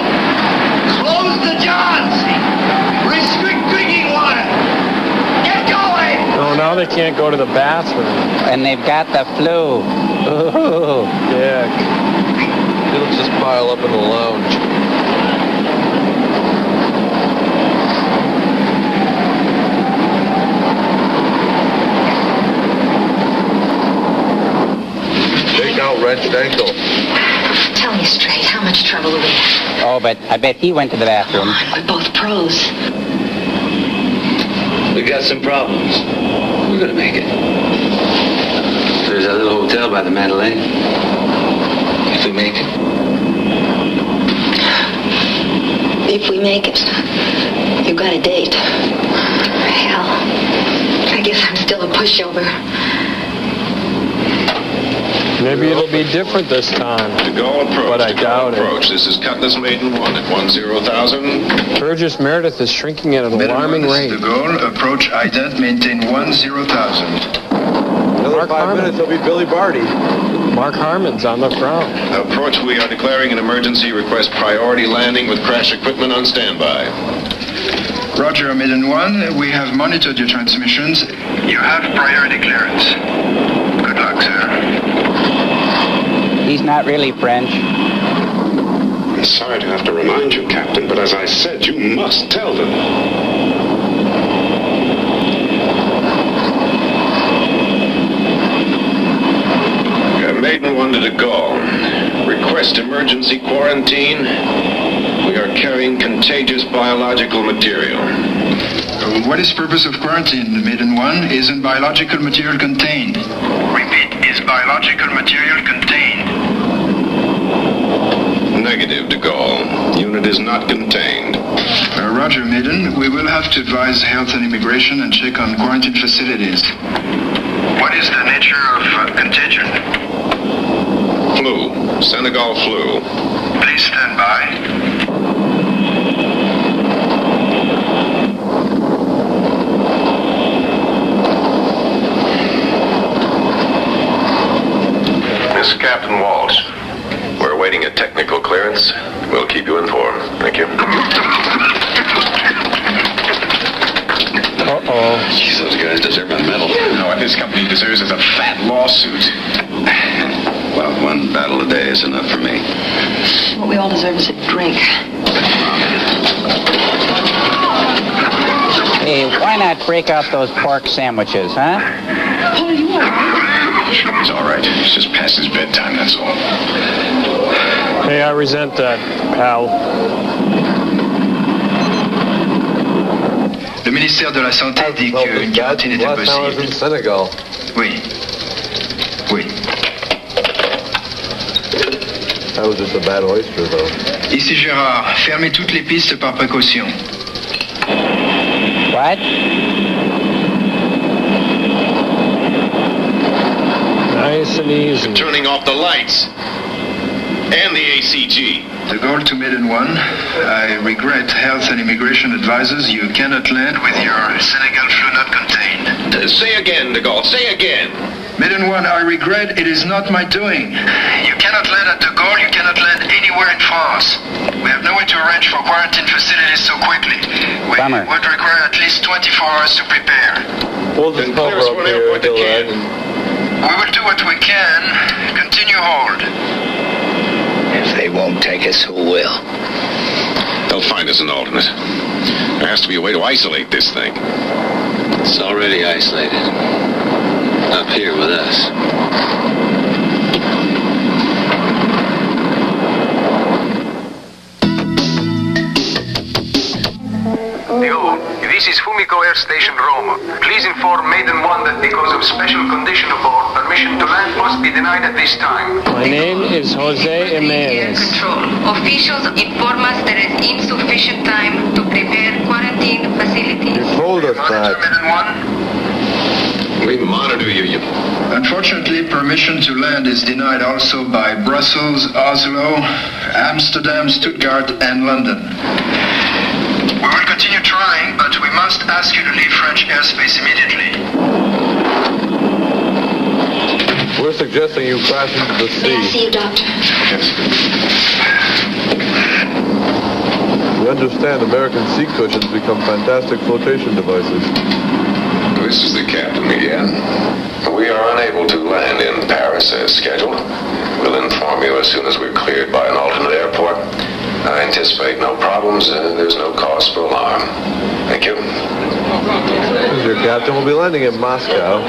Speaker 20: close the johns. Restrict drinking water. Get going.
Speaker 3: Oh, now they can't go to the bathroom.
Speaker 1: And they've got the flu. Ooh.
Speaker 3: Yeah.
Speaker 2: It'll just pile up in the lounge. Take out wrenched ankle.
Speaker 19: Tell me straight, how much trouble are we in?
Speaker 1: Oh, but I bet he went to the bathroom.
Speaker 19: We're both pros.
Speaker 11: We got some problems. We're gonna make it. There's that little hotel by the Mandalay. If we make it.
Speaker 19: If we make it, you've got a date. Hell, I guess I'm still a pushover.
Speaker 3: Maybe it'll be different this time.
Speaker 8: To go approach.
Speaker 3: But I doubt
Speaker 8: approach. This is Cutlass Maiden 1 at 10,000.
Speaker 3: Burgess Meredith is shrinking at an alarming rate.
Speaker 20: The goal, approach ident, maintain 10,000.
Speaker 2: Another 5 minutes, he'll be Billy Barty.
Speaker 3: Mark Harmon's on the ground.
Speaker 8: Approach, we are declaring an emergency. Request priority landing with crash equipment on standby.
Speaker 12: Roger, Maiden 1. We have monitored your transmissions. You have priority clearance. Good luck, sir.
Speaker 1: He's not really French.
Speaker 22: I'm sorry to have to remind you, Captain, but as I said, you must tell them.
Speaker 8: Maiden 1 to De Gaulle. Request emergency quarantine. We are carrying contagious biological material.
Speaker 12: What is purpose of quarantine, Maiden 1? Isn't biological material contained? Repeat, is biological material contained?
Speaker 8: Negative, De Gaulle. Unit is not contained.
Speaker 12: Roger, Maiden. We will have to advise health and immigration and check on quarantine facilities. What is the nature of contagion?
Speaker 8: Flu. Senegal flu.
Speaker 12: Please stand by.
Speaker 8: This is Captain Walsh. We're awaiting a technical clearance. We'll keep you informed. Thank you.
Speaker 3: Uh-oh.
Speaker 22: Jeez, those guys deserve a medal.
Speaker 11: No, what this company deserves is a fat lawsuit.
Speaker 22: Well, one battle a day is enough for me.
Speaker 19: What we all deserve is a drink.
Speaker 1: Hey, why not break out those pork sandwiches, huh?
Speaker 19: Oh, you all right?
Speaker 11: He's all right. It's just past his bedtime, that's all.
Speaker 3: Hey, I resent that, pal.
Speaker 12: Le ministère de la Santé dit qu'une quarantaine est impossible.
Speaker 2: Senegal.
Speaker 12: Oui. Oui.
Speaker 2: That was just a bad oyster, though.
Speaker 12: Ici Gérard, fermez toutes les pistes par précaution.
Speaker 1: What?
Speaker 3: Nice and easy.
Speaker 8: Turning off the lights. And the ACG.
Speaker 12: De Gaulle to Maiden 1. I regret health and immigration advises you cannot land with your Senegal flu not contained.
Speaker 8: Say again, De Gaulle. Say again.
Speaker 12: Maiden 1, I regret it is not my doing. You cannot land at De Gaulle, you cannot land anywhere in France. We have no way to arrange for quarantine facilities so quickly. We
Speaker 1: Bummer.
Speaker 12: would require at least 24 hours to prepare.
Speaker 2: We'll just cover up here until then.
Speaker 12: We will do what we can. Continue hold.
Speaker 13: If they won't take us, who will?
Speaker 8: They'll find us an alternate. There has to be a way to isolate this thing.
Speaker 18: It's already isolated. Up here with us.
Speaker 15: Hello, this is Fumiko Air Station Rome. Please inform Maiden 1 that because of special condition aboard, permission to land must be denied at this time.
Speaker 3: My name is Jose
Speaker 23: Air
Speaker 3: Jimenez.
Speaker 23: Control. Officials inform us there is insufficient time to prepare quarantine facilities.
Speaker 2: You told us that.
Speaker 12: Maiden 1.
Speaker 8: We monitor you.
Speaker 12: Unfortunately, permission to land is denied also by Brussels, Oslo, Amsterdam, Stuttgart, and London. We will continue trying, but we must ask you to leave French airspace immediately.
Speaker 2: We're suggesting you crash into the sea.
Speaker 16: May I see you, Doctor?
Speaker 2: We understand American sea cushions become fantastic flotation devices.
Speaker 8: This is the captain again. We are unable to land in Paris as scheduled. We'll inform you as soon as we're cleared by an alternate airport. I anticipate no problems. There's no cause for alarm. Thank you.
Speaker 2: This is your captain. We'll be landing in Moscow.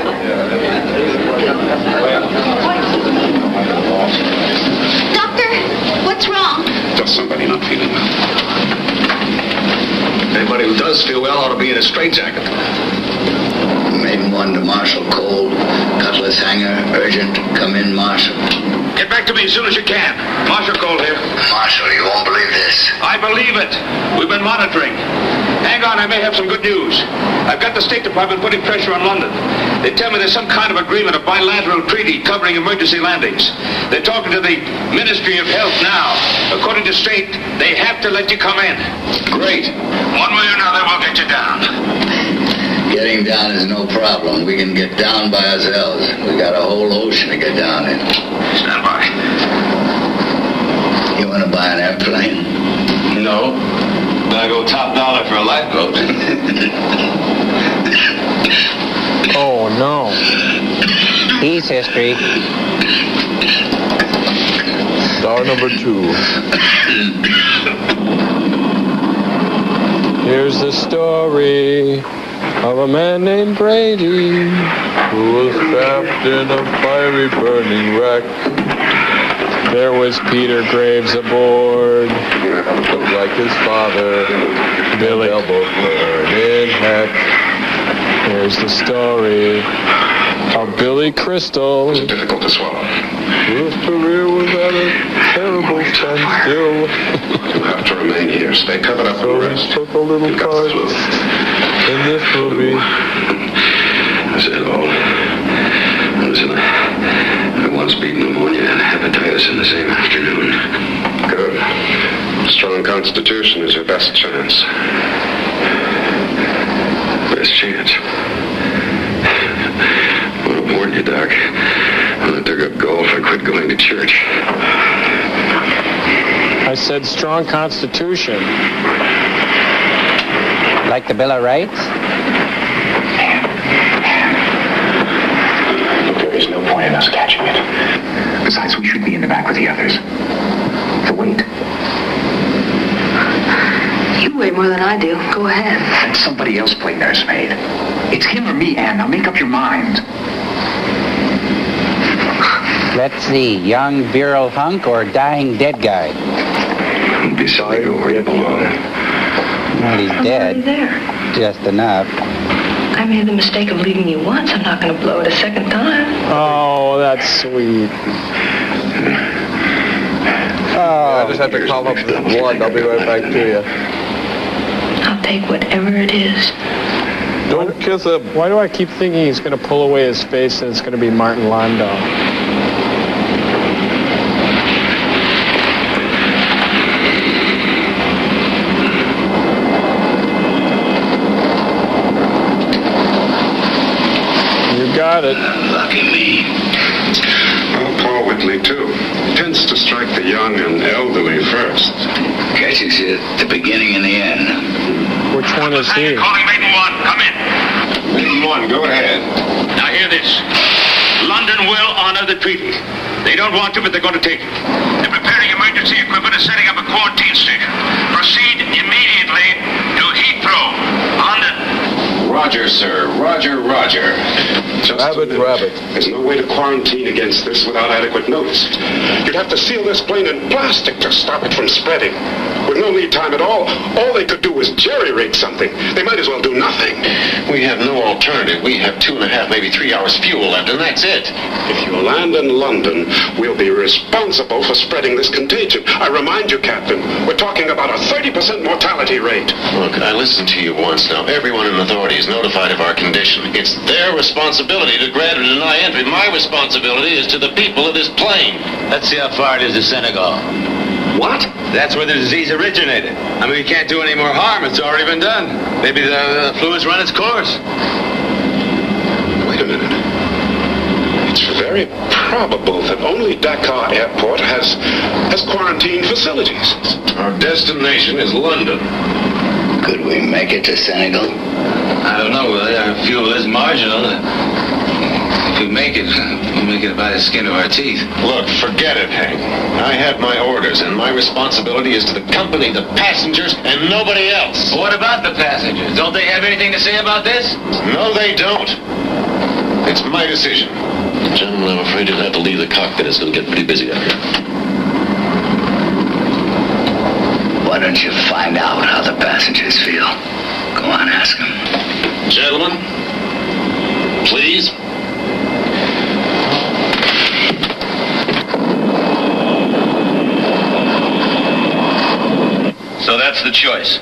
Speaker 16: Doctor, what's wrong?
Speaker 11: Just somebody not feeling well. Anybody who does feel well ought to be in a straitjacket.
Speaker 13: Maiden 1 to Marshal Cole. Cutlass hangar, urgent. Come in, Marshal.
Speaker 14: Get back to me as soon as you can. Marshal Cole here.
Speaker 13: Marshal, you won't believe this.
Speaker 14: I believe it. We've been monitoring. Hang on, I may have some good news. I've got the State Department putting pressure on London. They tell me there's some kind of agreement, a bilateral treaty covering emergency landings. They're talking to the Ministry of Health now. According to State, they have to let you come in.
Speaker 8: Great.
Speaker 12: One way or another, we'll get you down.
Speaker 13: Getting down is no problem. We can get down by ourselves. We got a whole ocean to get down in.
Speaker 8: Stand by.
Speaker 13: You want to buy an airplane?
Speaker 8: No. But I go top dollar for a lifeboat.
Speaker 3: Oh, no.
Speaker 1: He's history.
Speaker 2: Star number 2.
Speaker 3: Here's the story of a man named Brady
Speaker 2: who was trapped in a fiery burning wreck.
Speaker 3: There was Peter Graves aboard.
Speaker 2: Looked like his father.
Speaker 3: Billy.
Speaker 2: They'll both burn in heck.
Speaker 3: Here's the story of Billy Crystal.
Speaker 8: It's difficult to swallow.
Speaker 2: His career was at a terrible standstill.
Speaker 8: You'll have to remain here. Stay covered up
Speaker 2: So
Speaker 8: and
Speaker 2: he
Speaker 8: rest.
Speaker 2: took a little part in this movie.
Speaker 8: That's it all. Listen, I once beat pneumonia and hepatitis in the same afternoon. Good. Strong constitution is your best chance. Best chance. I want to warn you, Doc. When I took up golf, I quit going to church.
Speaker 3: I said strong constitution.
Speaker 1: Like the Bill of Rights?
Speaker 6: There's no point in us catching it. Besides, we should be in the back with the others. So wait.
Speaker 19: You weigh more than I do. Go ahead.
Speaker 6: Let somebody else play nursemaid. It's him or me, Ann. Now make up your mind.
Speaker 1: Let's see, young virile hunk or dying dead guy?
Speaker 8: Beside you where you belong.
Speaker 1: Well, he's dead.
Speaker 19: Already there.
Speaker 1: Just enough.
Speaker 19: I made the mistake of leaving you once. I'm not going to blow it a second time.
Speaker 3: Oh, that's sweet.
Speaker 2: I just have to call up the blood. I'll be right back to you.
Speaker 19: I'll take whatever it is.
Speaker 2: Don't kiss him.
Speaker 3: Why do I keep thinking he's going to pull away his face and it's going to be Martin Landau? Got it.
Speaker 13: Lucky me.
Speaker 22: Well, Paul Whitley, too. Tends to strike the young and elderly first.
Speaker 13: Catches you at the beginning and the end.
Speaker 3: Which one is he?
Speaker 6: Calling Maiden 1. Come in.
Speaker 22: Maiden 1, go ahead.
Speaker 6: Now hear this. London will honor the treaty. They don't want to, but they're going to take it. They're preparing emergency equipment and setting up a quarantine station. Proceed immediately to Heathrow, London.
Speaker 8: Roger, sir. Roger, Roger.
Speaker 2: Rabbit.
Speaker 22: There's no way to quarantine against this without adequate notice. You'd have to seal this plane in plastic to stop it from spreading. With no lead time at all they could do is jerry-rig something. They might as well do nothing.
Speaker 8: We have no alternative. We have 2.5, maybe 3 hours fuel left, and that's it.
Speaker 22: If you land in London, we'll be responsible for spreading this contagion. I remind you, Captain, we're talking about a 30% mortality rate.
Speaker 8: Look, I listened to you once now. Everyone in authority is notified of our condition. It's their responsibility to grant or deny entry. My responsibility is to the people of this plane.
Speaker 10: Let's see how far it is to Senegal.
Speaker 8: What?
Speaker 10: That's where the disease originated. I mean, we can't do any more harm. It's already been done. Maybe the flu has run its course.
Speaker 22: Wait a minute. It's very probable that only Dakar Airport has quarantine facilities.
Speaker 8: Our destination is London.
Speaker 13: Could we make it to Senegal?
Speaker 10: I don't know, Willie. Our fuel is marginal. If we make it, we'll make it by the skin of our teeth.
Speaker 8: Look, forget it, Hank. I have my orders, and my responsibility is to the company, the passengers, and nobody else.
Speaker 10: But what about the passengers? Don't they have anything to say about this?
Speaker 8: No, they don't. It's my decision. Gentlemen, I'm afraid you'll have to leave the cockpit. It's going to get pretty busy out here.
Speaker 13: Why don't you find out how the passengers feel? Go on, ask them.
Speaker 8: Gentlemen, please.
Speaker 10: So that's the choice.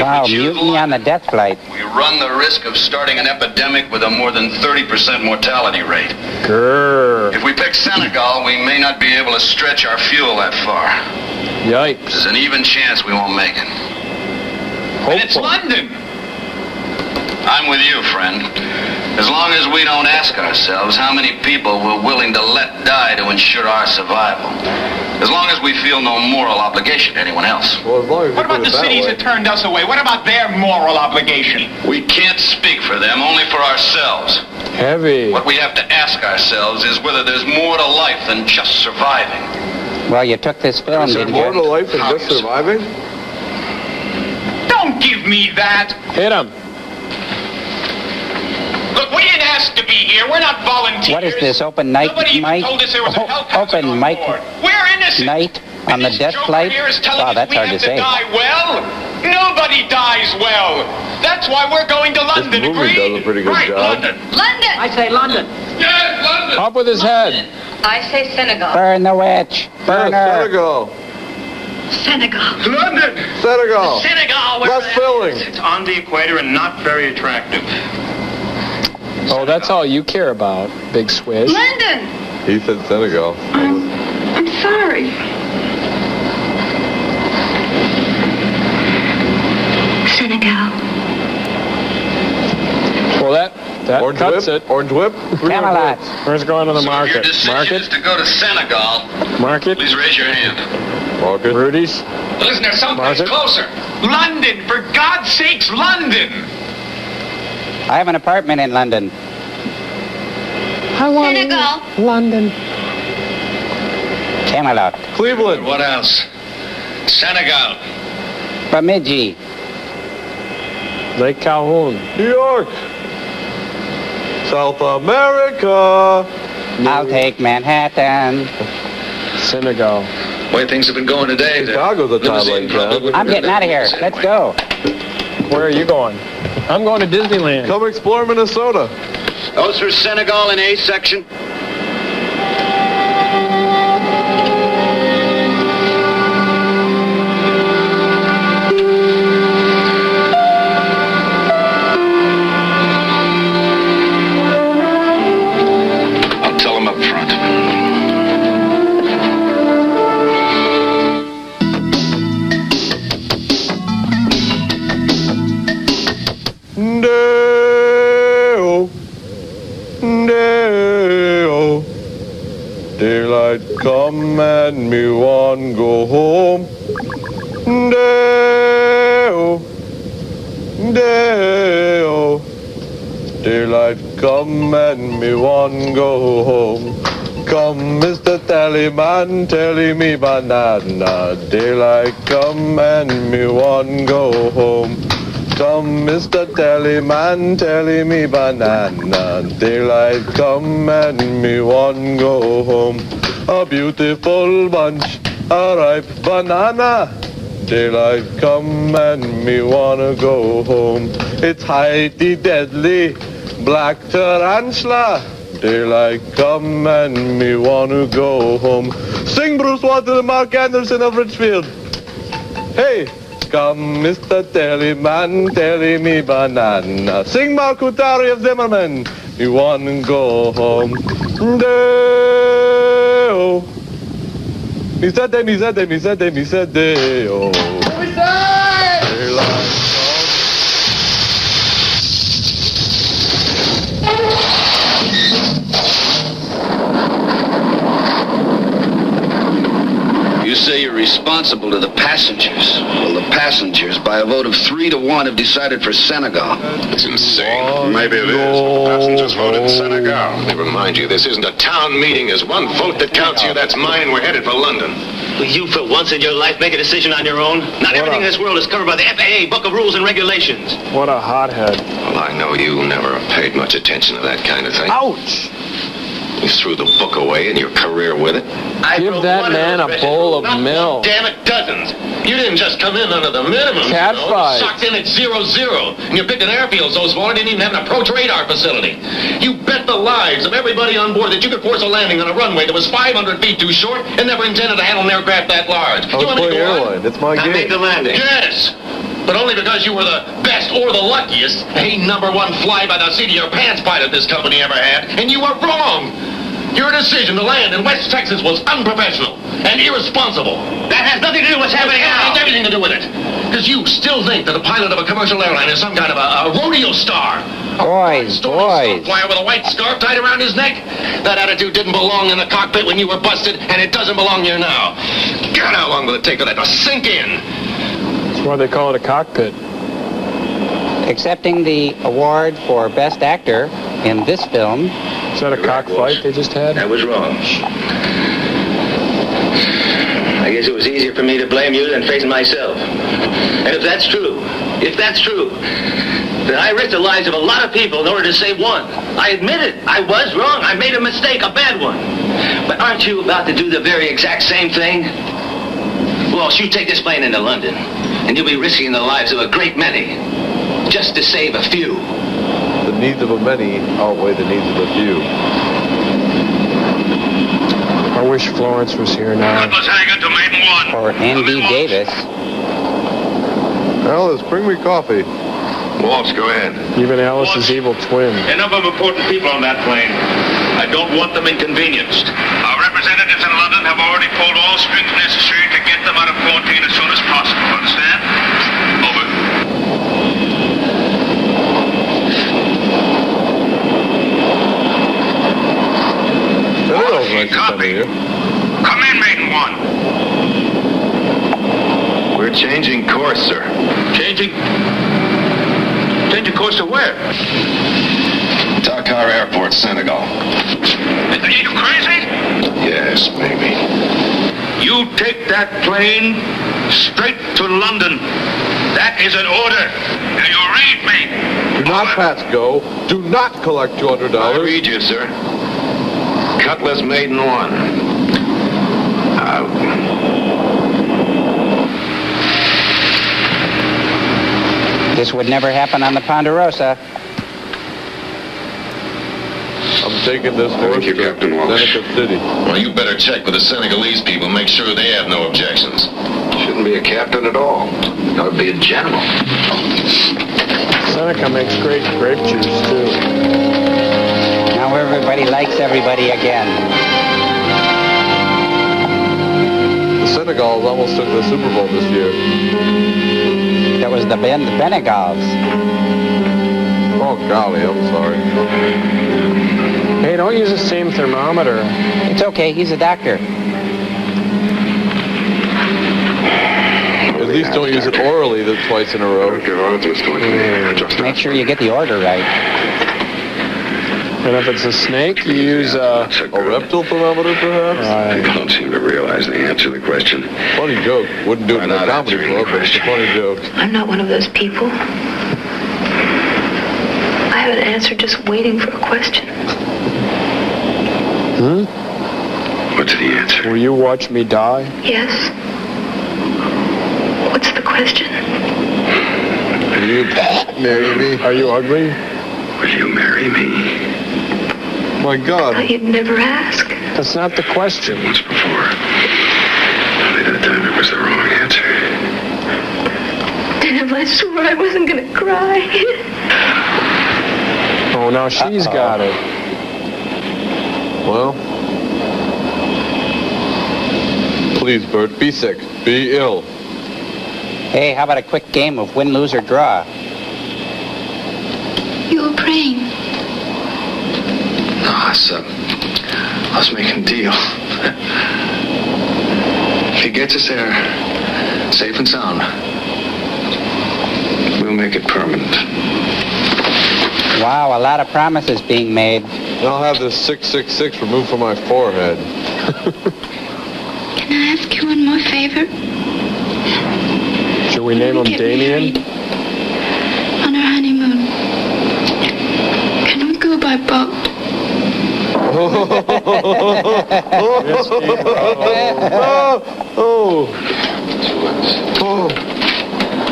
Speaker 1: Wow, mutiny on the death flight.
Speaker 10: We run the risk of starting an epidemic with a more than 30% mortality rate.
Speaker 3: Grrr.
Speaker 10: If we pick Senegal, we may not be able to stretch our fuel that far.
Speaker 3: Yikes.
Speaker 10: There's an even chance we won't make it. And it's London.
Speaker 8: I'm with you, friend. As long as we don't ask ourselves how many people we're willing to let die to ensure our survival. As long as we feel no moral obligation to anyone else.
Speaker 2: Well, as long as
Speaker 6: What about the cities that turned us away? What about their moral obligation?
Speaker 8: We can't speak for them, only for ourselves.
Speaker 3: Heavy.
Speaker 8: What we have to ask ourselves is whether there's more to life than just surviving.
Speaker 1: Well, you took this film,
Speaker 2: Is there
Speaker 1: didn't
Speaker 2: more to
Speaker 1: you?
Speaker 2: life than just surviving?
Speaker 6: Don't give me that.
Speaker 3: Hit him.
Speaker 6: Look, we didn't ask to be here. We're not volunteers.
Speaker 1: What is this, open night
Speaker 6: Nobody even
Speaker 1: mic?
Speaker 6: told us there was a health hazard
Speaker 1: Open
Speaker 6: on
Speaker 1: mic
Speaker 6: board. We're innocent.
Speaker 1: night on the death flight?
Speaker 6: Here is telling
Speaker 1: Wow,
Speaker 6: us
Speaker 1: that's
Speaker 6: we
Speaker 1: hard
Speaker 6: have
Speaker 1: to say.
Speaker 6: die well. Nobody dies well. That's why we're going to London.
Speaker 2: This movie does a pretty good job.
Speaker 6: London.
Speaker 23: London!
Speaker 10: I say London.
Speaker 6: Yes, London.
Speaker 3: Up with his head.
Speaker 23: I say Senegal.
Speaker 1: Burn the witch. Burn her.
Speaker 2: Senegal.
Speaker 23: Senegal.
Speaker 2: London. Senegal.
Speaker 10: Senegal.
Speaker 2: Less filling.
Speaker 10: It's on the equator and not very attractive.
Speaker 3: Oh, that's all you care about, Big Swish.
Speaker 23: London!
Speaker 2: He said Senegal.
Speaker 23: I'm sorry.
Speaker 16: Senegal.
Speaker 3: Well, that
Speaker 2: Orange
Speaker 3: cuts
Speaker 2: whip.
Speaker 3: it.
Speaker 2: Orange whip.
Speaker 1: Camelot.
Speaker 3: Where's going to the
Speaker 8: So if your
Speaker 3: market?
Speaker 8: decision
Speaker 3: Market?
Speaker 8: is to go to Senegal,
Speaker 3: Market?
Speaker 8: please raise your hand.
Speaker 2: Market.
Speaker 3: Rudy's?
Speaker 6: Isn't there someplace
Speaker 3: Market?
Speaker 6: closer? London, for God's sakes, London.
Speaker 1: I have an apartment in London.
Speaker 3: I want
Speaker 16: Senegal.
Speaker 3: London.
Speaker 1: Camelot.
Speaker 2: Cleveland.
Speaker 14: What else? Senegal.
Speaker 1: Bemidji.
Speaker 3: Lake Calhoun.
Speaker 2: New York. South America.
Speaker 1: I'll take Manhattan.
Speaker 3: Senegal.
Speaker 14: The way things have been going today,
Speaker 2: Chicago's a
Speaker 14: limousine
Speaker 2: top
Speaker 14: probably
Speaker 1: I'm getting out of here. Let's go.
Speaker 3: Where are you going? I'm going to Disneyland.
Speaker 2: Come explore Minnesota.
Speaker 11: Those for Senegal in A section.
Speaker 14: I'll tell them up front.
Speaker 2: Day-o, day-o. Daylight come and me want go home. Day-o, day-o. Daylight come and me want go home. Come, Mr. Tallyman, telly me banana. Daylight come and me want go home. Come, Mr. Tallyman, telly me banana. Daylight come and me want go home. A beautiful bunch, a ripe banana. Daylight come and me wanna go home. It's Heidi Deadly, black tarantula. Daylight come and me wanna go home. Sing Bruce Waters and Mark Anderson of Richfield. Hey, come Mr. Tellyman, telly me banana. Sing Mark Utari of Zimmerman. Me wanna go home. Day-o. Me said they, me said they, me said they, me said they, oh. Daylight.
Speaker 11: You say you're responsible to the passengers. Well, the passengers, by a vote of 3-1, have decided for Senegal.
Speaker 22: It's insane. Maybe it is, but the passengers voted Senegal.
Speaker 8: Never mind you, this isn't a town meeting. There's one vote that counts here. That's mine, and we're headed for London.
Speaker 7: Will you, for once in your life, make a decision on your own? Not everything in this world is covered by the FAA Book of Rules and Regulations.
Speaker 3: What a hothead.
Speaker 8: Well, I know you never paid much attention to that kind of thing.
Speaker 3: Ouch!
Speaker 8: You threw the book away and your career with it.
Speaker 3: Give that man a bowl of milk.
Speaker 14: Damn it, dozens. You didn't just come in under the minimum.
Speaker 3: Cat fight.
Speaker 14: Sucked in at 0-0. And you picked an airfield so small it didn't even have an approach radar facility. You bet the lives of everybody on board that you could force a landing on a runway that was 500 feet too short and never intended to handle an aircraft that large.
Speaker 2: I was playing airline. It's my
Speaker 14: I
Speaker 2: game.
Speaker 14: made the landing. Yes. But only because you were the best or the luckiest, a #1 fly by the seat of your pants pilot this company ever had, and you were wrong.
Speaker 7: Your decision to land in West Texas was unprofessional and irresponsible.
Speaker 10: That has nothing to do with what's happening now.
Speaker 7: It has everything to do with it. Because you still think that a pilot of a commercial airline is some kind of a rodeo star.
Speaker 1: Boys.
Speaker 7: Flyer with a white scarf tied around his neck? That attitude didn't belong in the cockpit when you were busted, and it doesn't belong here now. God, how long will it take for that to sink in?
Speaker 3: That's why they call it a cockpit.
Speaker 1: Accepting the award for Best Actor in this film.
Speaker 3: Is that a cockfight they just had?
Speaker 7: That was wrong.
Speaker 10: I guess it was easier for me to blame you than face myself. And if that's true, then I risked the lives of a lot of people in order to save one. I admit it. I was wrong. I made a mistake, a bad one. But aren't you about to do the very exact same thing? Well, you take this plane into London, and you'll be risking the lives of a great many just to save a few.
Speaker 2: The needs of a many outweigh the needs of a few.
Speaker 3: I wish Florence was here now.
Speaker 1: Or Andy Davis.
Speaker 2: Alice, bring me coffee.
Speaker 8: Walsh, go ahead.
Speaker 3: Even Alice's evil twin.
Speaker 14: Enough of important people on that plane. I don't want them inconvenienced.
Speaker 6: Our representatives in London have already pulled all strings necessary to get them out of quarantine as soon as possible. Understand? Over.
Speaker 2: Copy.
Speaker 6: Come in, Maiden One.
Speaker 8: We're changing course, sir.
Speaker 14: Changing course to where?
Speaker 8: Dakar Airport, Senegal.
Speaker 6: Are you crazy?
Speaker 8: Yes, maybe.
Speaker 6: You take that plane straight to London. That is an order. Do you read me?
Speaker 2: Do not pass go. Do not collect $200.
Speaker 8: I read you, sir. Cutlass Maiden One. Out.
Speaker 1: This would never happen on the Ponderosa.
Speaker 2: I'm taking this horse to
Speaker 8: Captain Walsh.
Speaker 2: Seneca City.
Speaker 8: Well, you better check with the Senegalese people. Make sure they have no objections. Shouldn't be a captain at all. Ought to be a general.
Speaker 3: Seneca makes great grape juice, too.
Speaker 1: Now everybody likes everybody again.
Speaker 2: The Senegals almost took the Super Bowl this year.
Speaker 1: That was the Benegals.
Speaker 2: Oh, golly, I'm sorry.
Speaker 3: Hey, don't use the same thermometer.
Speaker 1: It's okay, he's a doctor.
Speaker 2: At least don't use it orally twice in a row.
Speaker 1: Make sure you get the order right.
Speaker 3: And if it's a snake, you use a
Speaker 2: reptile thermometer, perhaps?
Speaker 8: I don't seem to realize the answer to the question.
Speaker 2: Funny joke. Wouldn't do it in a comedy club, but it's a funny joke.
Speaker 4: I'm not one of those people. I have an answer just waiting for a question.
Speaker 8: What's the answer?
Speaker 3: Will you watch me die?
Speaker 4: Yes. What's the question?
Speaker 2: Will you marry me?
Speaker 3: Are you ugly?
Speaker 8: Will you marry me?
Speaker 2: My God.
Speaker 4: I thought you'd never ask.
Speaker 3: That's not the question.
Speaker 8: Once before. Only that time it was the wrong answer.
Speaker 4: Damn, I swore I wasn't gonna cry.
Speaker 3: Oh, now she's got it.
Speaker 2: Well, please, Bert, be sick. Be ill.
Speaker 1: Hey, how about a quick game of win, lose, or draw?
Speaker 16: You were praying.
Speaker 11: No, I was making a deal. If he gets us there, safe and sound, we'll make it permanent.
Speaker 1: Wow, a lot of promises being made.
Speaker 2: And I'll have this 666 removed from my forehead.
Speaker 16: Can I ask you one more favor?
Speaker 3: Should we name him Damien?
Speaker 16: On our honeymoon, can we go by boat?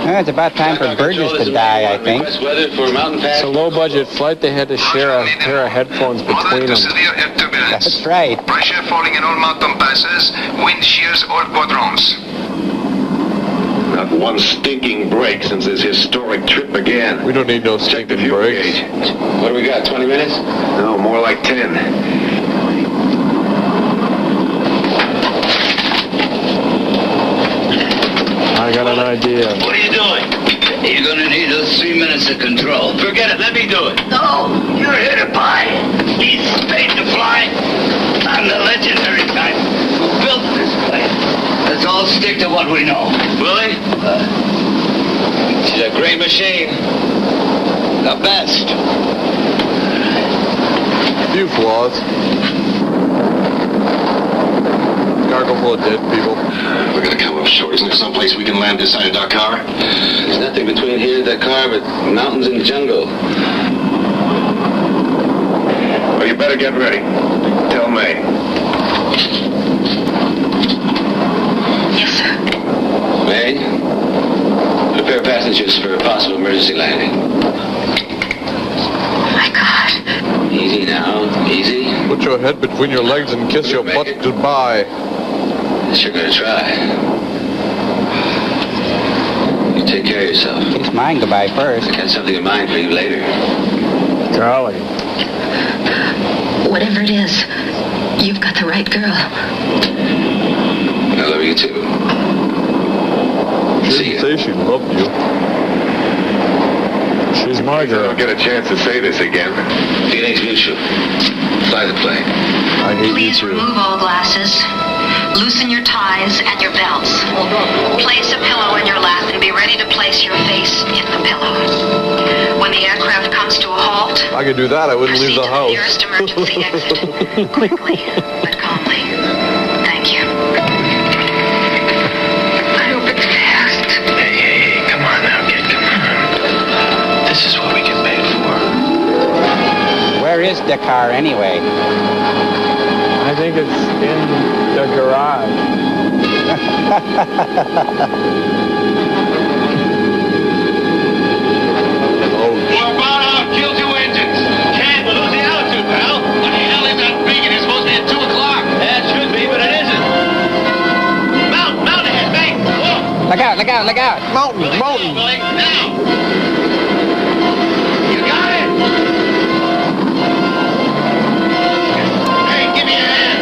Speaker 1: It's about time for Burgess to die, I think.
Speaker 3: It's a low-budget flight. They had to share a pair of headphones between them.
Speaker 1: That's right.
Speaker 15: Pressure falling in all mountain passes. Wind shears all quadrants.
Speaker 8: Not one stinking break since this historic trip began.
Speaker 2: We don't need no stinking breaks.
Speaker 8: What do we got, 20 minutes? No, more like 10.
Speaker 3: I got an idea.
Speaker 13: What are you doing? You're gonna need those 3 minutes of control.
Speaker 20: Forget it. Let me do it.
Speaker 13: No, you're here to buy. He's made to fly. I'm the legendary type who built this plane. Let's all stick to what we know.
Speaker 20: Willie?
Speaker 13: She's a great machine. The best.
Speaker 2: Few flaws. Cargo full of dead people.
Speaker 7: We're gonna come up short. Isn't there someplace we can land this side of Dakar?
Speaker 18: There's nothing between here and Dakar but mountains and jungle.
Speaker 7: Well, you better get ready. Tell May.
Speaker 23: Yes, sir.
Speaker 18: May, prepare passengers for a possible emergency landing.
Speaker 23: My God.
Speaker 18: Easy now, easy.
Speaker 2: Put your head between your legs and kiss your butt goodbye.
Speaker 18: Yes, you're gonna try. You take care of yourself.
Speaker 1: Kiss mine goodbye first.
Speaker 18: I got something in mind for you later.
Speaker 3: Golly.
Speaker 19: Whatever it is, you've got the right girl.
Speaker 18: I love you too.
Speaker 2: She didn't say she loved you.
Speaker 3: She's my girl.
Speaker 7: I'll get a chance to say this again.
Speaker 18: Feelings mutual. Fly the plane.
Speaker 2: I hate
Speaker 23: Please
Speaker 2: you too.
Speaker 23: remove all glasses. Loosen your ties and your belts. Place a pillow in your lap and be ready to place your face in the pillow. When the aircraft comes to a halt,
Speaker 2: If I could do that, I wouldn't leave the
Speaker 23: proceed to
Speaker 2: house.
Speaker 23: nearest emergency exit. Quickly, but calmly. Thank you. I hope it's fast.
Speaker 11: Hey, come on now, kid, come on. This is what we get paid for.
Speaker 1: Where is Dakar anyway?
Speaker 3: I think it's in the garage.
Speaker 20: We're about out. Kill 2 engines. Can't lose the altitude, pal. What the hell is that beacon? It's supposed to be at 2 o'clock. That should be, but it isn't. Mount ahead, mate. Whoa.
Speaker 1: Look out, look out, look out.
Speaker 2: Mountain, mountain.
Speaker 20: Willie, now. You got it. Hey, give me a hand.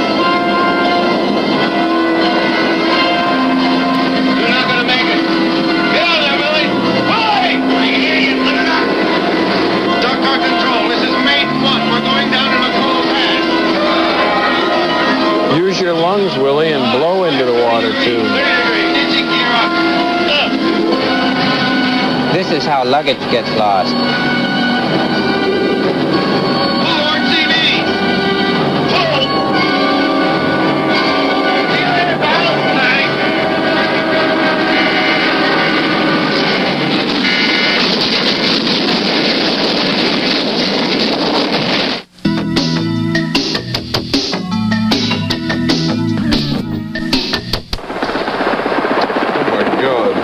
Speaker 20: You're not gonna make it. Get out there, Willie. Willie! I hear you. Let it out. Dakar Control, this is Mate 1. We're going down to Macolo Pass.
Speaker 3: Use your lungs, Willie, and blow into the water, too.
Speaker 20: 30 degrees. Engine gear up.
Speaker 1: This is how luggage gets lost.
Speaker 20: Forward CV. Hold. See you later, pal. Thanks.
Speaker 2: Oh my God.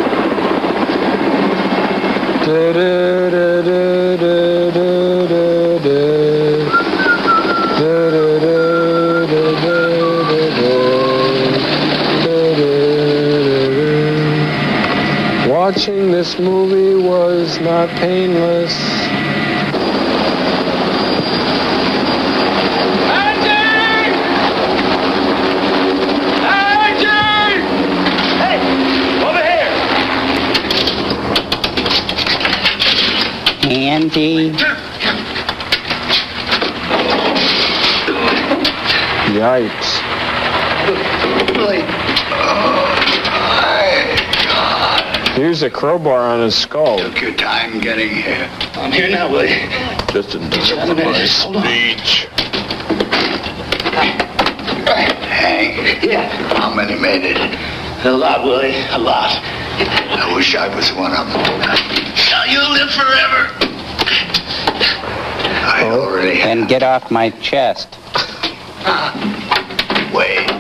Speaker 3: Watching this movie was not painless.
Speaker 1: Angie.
Speaker 3: Yikes. Here's a crowbar on his skull.
Speaker 13: Took your time getting here.
Speaker 11: I'm here now, Willie.
Speaker 2: Just in
Speaker 11: Just
Speaker 2: time
Speaker 11: a
Speaker 2: for my
Speaker 11: minute. Hold on.
Speaker 2: speech.
Speaker 13: Hank,
Speaker 11: Yeah.
Speaker 13: how many made it?
Speaker 11: A lot, Willie. A lot.
Speaker 13: I wish I was one of them.
Speaker 11: Shall you live forever?
Speaker 13: I already have.
Speaker 1: And get off my chest.
Speaker 13: Wait,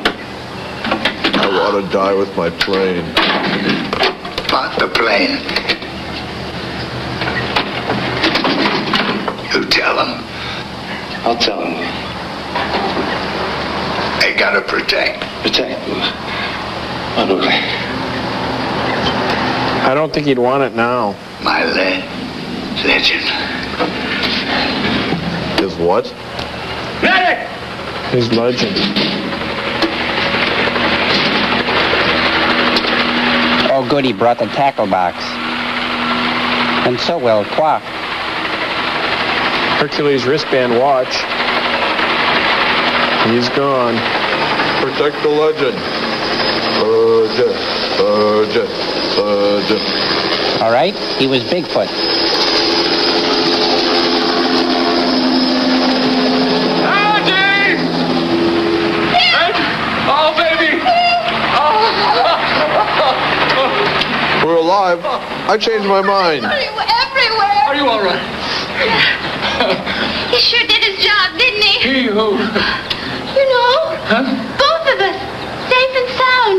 Speaker 2: I want to die with my plane.
Speaker 13: about the plane. You tell them.
Speaker 11: I'll tell him.
Speaker 13: They gotta protect.
Speaker 11: Protect. Oh, no.
Speaker 3: I don't think he'd want it now.
Speaker 13: My legend.
Speaker 2: Is what?
Speaker 20: Medic!
Speaker 3: His legend.
Speaker 1: Oh, good, he brought the tackle box. And so well coiffed.
Speaker 3: Hercules wristband watch. He's gone.
Speaker 2: Protect the legend. Legend.
Speaker 1: All right, he was Bigfoot.
Speaker 14: Oh, baby!
Speaker 2: We're alive. I changed my mind.
Speaker 16: Everywhere.
Speaker 14: Are you all right?
Speaker 16: He sure did his job, didn't he?
Speaker 14: He who?
Speaker 16: You know,
Speaker 14: Huh?
Speaker 16: both of us, safe and sound.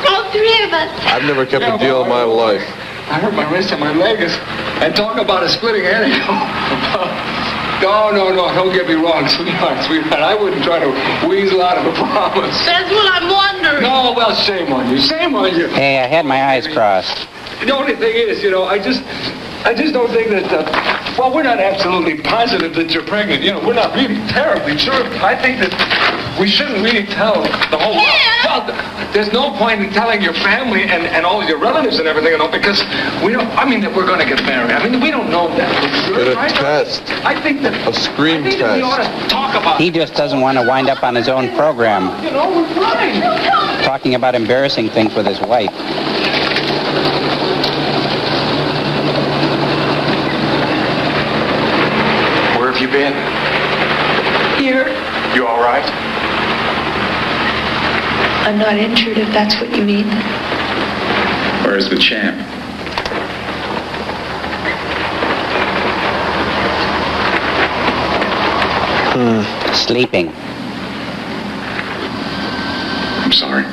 Speaker 16: All three of us.
Speaker 2: I've never kept a deal in my life.
Speaker 14: I hurt my wrist and my leg and talk about a splitting headache. No, don't get me wrong, sweetheart. I wouldn't try to weasel out of a promise.
Speaker 16: That's what I'm wondering.
Speaker 14: No, well, shame on you.
Speaker 1: Hey, I had my eyes crossed.
Speaker 14: The only thing is, I just don't think that, well, we're not absolutely positive that you're pregnant. We're not really terribly sure. I think that we shouldn't really tell the whole world. Well, there's no point in telling your family and all your relatives and everything, because we don't, that we're going to get married. We don't know that for sure.
Speaker 2: Get a
Speaker 14: right?
Speaker 2: test.
Speaker 14: I think that...
Speaker 2: A screen
Speaker 14: test. That we ought to talk about
Speaker 1: He just doesn't want to wind up on his own program.
Speaker 14: we're fine.
Speaker 1: Talking about embarrassing things with his wife.
Speaker 14: Where have you been?
Speaker 16: Here.
Speaker 14: You all right?
Speaker 4: I'm not injured, if that's what you mean.
Speaker 14: Where's the champ?
Speaker 1: Sleeping.
Speaker 14: I'm sorry.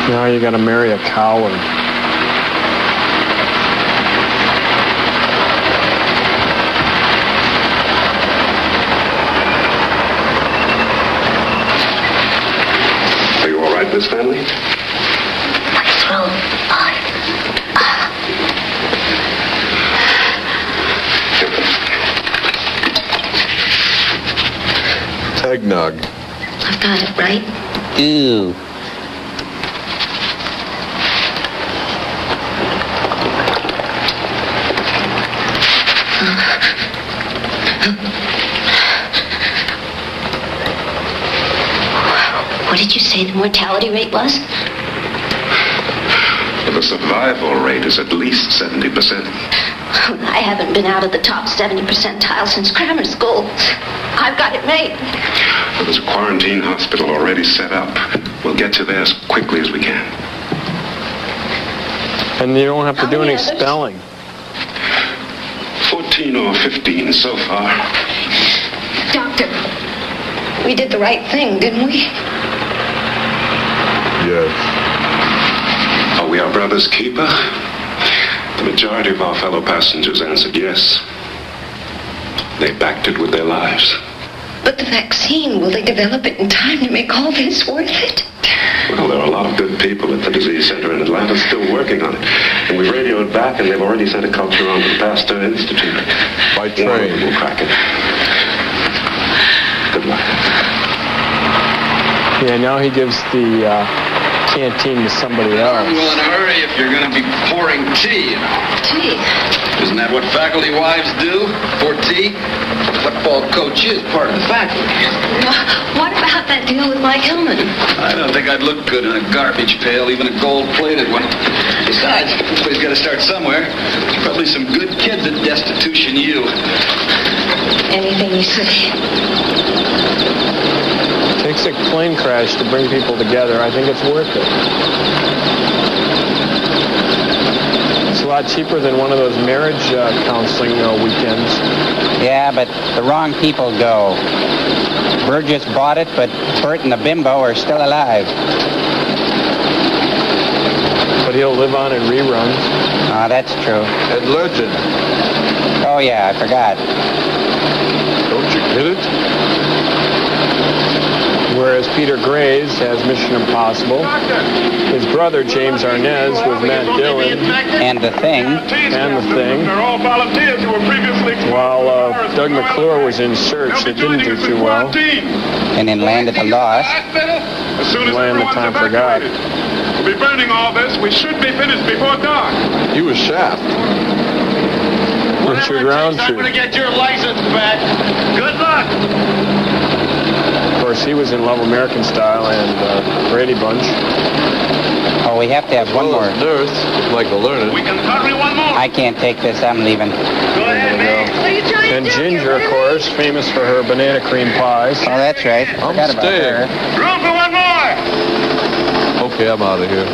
Speaker 3: Now you gotta marry a coward.
Speaker 22: Are you all right, Miss Stanley?
Speaker 16: My throat.
Speaker 2: Eggnog.
Speaker 16: I've got it, right?
Speaker 1: Ooh.
Speaker 16: What did you say the mortality rate was?
Speaker 22: The survival rate is at least 70%.
Speaker 16: I haven't been out of the top 70 percentile since grammar school. I've got it made.
Speaker 22: Well, there's a quarantine hospital already set up. We'll get you there as quickly as we can.
Speaker 3: And you don't have to
Speaker 16: How
Speaker 3: do
Speaker 16: many
Speaker 3: any
Speaker 16: others?
Speaker 3: spelling.
Speaker 22: 14 or 15 so far.
Speaker 16: Doctor, we did the right thing, didn't we?
Speaker 2: Yes.
Speaker 22: Are we our brother's keeper? The majority of our fellow passengers answered yes. They backed it with their lives.
Speaker 4: But the vaccine, will they develop it in time to make all this worth it?
Speaker 22: Well, there are a lot of good people at the disease center in Atlanta still working on it. And we radioed back, and they've already sent a culture on to the Pasteur Institute.
Speaker 2: By train.
Speaker 22: We'll crack it. Good luck.
Speaker 3: Yeah, now he gives the canteen to somebody else.
Speaker 11: Well, in a hurry if you're going to be pouring tea,
Speaker 16: Tea.
Speaker 11: Isn't that what faculty wives do? Pour tea? Football coach is part of the faculty.
Speaker 16: What about that deal with Mike Hillman?
Speaker 11: I don't think I'd look good in a garbage pail, even a gold-plated one. Besides, somebody's got to start somewhere. There's probably some good kids at Destitution U.
Speaker 16: Anything you say.
Speaker 3: Takes a plane crash to bring people together. I think it's worth it. It's a lot cheaper than one of those marriage counseling weekends.
Speaker 1: Yeah, but the wrong people go. Burgess bought it, but Bert and the bimbo are still alive.
Speaker 3: But he'll live on in reruns.
Speaker 1: Oh, that's true.
Speaker 2: And Legend.
Speaker 1: Oh, yeah, I forgot.
Speaker 2: Don't you get it?
Speaker 3: whereas Peter Graves has Mission Impossible. His brother, James Arnaz, was Matt Dillon.
Speaker 1: And The Thing.
Speaker 3: And The Thing.
Speaker 22: They're all volunteers who were previously...
Speaker 3: While Doug McClure was in Search, it didn't do too well.
Speaker 1: And in Land of the Lost.
Speaker 22: As soon as
Speaker 3: Land of Time Forgot.
Speaker 22: We'll be burning all this. We should be finished before dark.
Speaker 2: He was Shaft.
Speaker 3: Richard Roundtree.
Speaker 20: I'm going to get your license back. Good luck.
Speaker 3: Of course, he was in Love American Style and Brady Bunch.
Speaker 1: Oh, we have to have one more.
Speaker 2: Nurse, like to learn it.
Speaker 20: We can hurry one more.
Speaker 1: I can't take this. I'm leaving.
Speaker 20: Go ahead, man.
Speaker 3: And Ginger, of course, famous for her banana cream pies.
Speaker 1: Oh, that's right.
Speaker 2: I'm
Speaker 1: Forgot about
Speaker 2: staying.
Speaker 1: her.
Speaker 20: Room for one more.
Speaker 2: Okay, I'm out of here.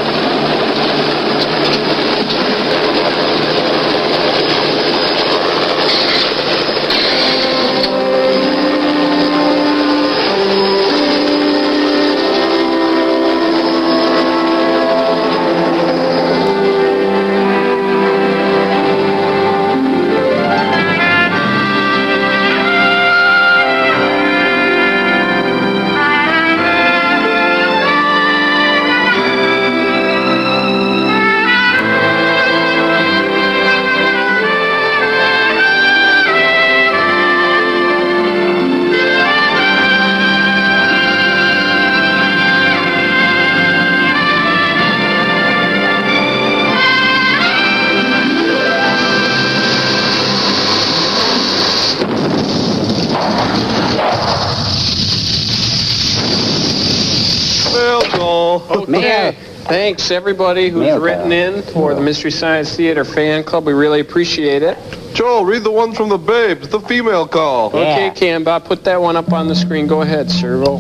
Speaker 3: Okay. Thanks, everybody who's written in for the Mystery Science Theater fan club. We really appreciate it.
Speaker 2: Joel, read the one from the Babes, the female call.
Speaker 3: Okay, Cambot, put that one up on the screen. Go ahead, Servo.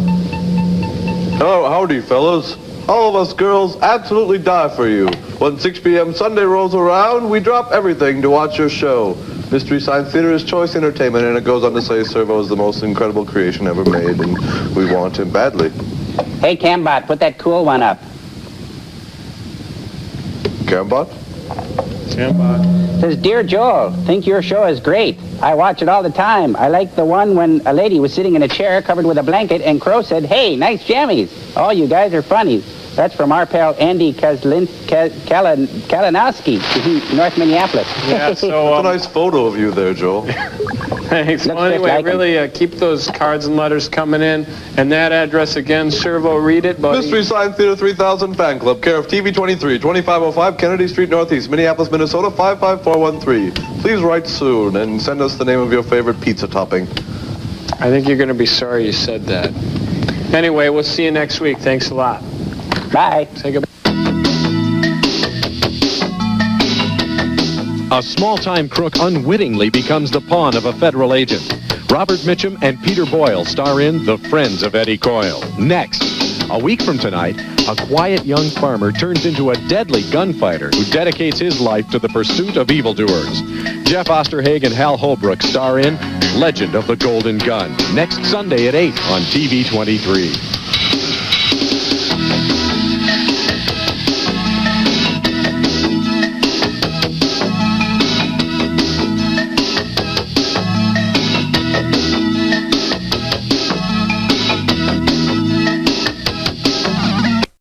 Speaker 2: Oh, howdy, fellas. All of us girls absolutely die for you. When 6 p.m. Sunday rolls around, we drop everything to watch your show. Mystery Science Theater is choice entertainment, and it goes on to say Servo is the most incredible creation ever made, and we want him badly.
Speaker 1: Hey, Cambot, put that cool one up.
Speaker 2: Cambot?
Speaker 3: Cambot.
Speaker 1: Says, Dear Joel, think your show is great. I watch it all the time. I like the one when a lady was sitting in a chair covered with a blanket and Crow said, hey, nice jammies. Oh, you guys are funny. That's from our pal Andy Kalinowski, North Minneapolis.
Speaker 3: Yeah, so...
Speaker 2: That's a nice photo of you there, Joel.
Speaker 3: Thanks. Well, anyway, really keep those cards and letters coming in. And that address again, Servo, read it, buddy.
Speaker 2: Mystery Science Theater 3000 Fan Club, care of TV 23, 2505 Kennedy Street Northeast, Minneapolis, Minnesota, 55413. Please write soon and send us the name of your favorite pizza topping.
Speaker 3: I think you're going to be sorry you said that. Anyway, we'll see you next week. Thanks a lot.
Speaker 1: Bye.
Speaker 3: Say goodbye.
Speaker 5: A small-time crook unwittingly becomes the pawn of a federal agent. Robert Mitchum and Peter Boyle star in The Friends of Eddie Coyle. Next, a week from tonight, a quiet young farmer turns into a deadly gunfighter who dedicates his life to the pursuit of evildoers. Jeff Osterhagen and Hal Holbrook star in Legend of the Golden Gun. Next Sunday at 8 on TV 23.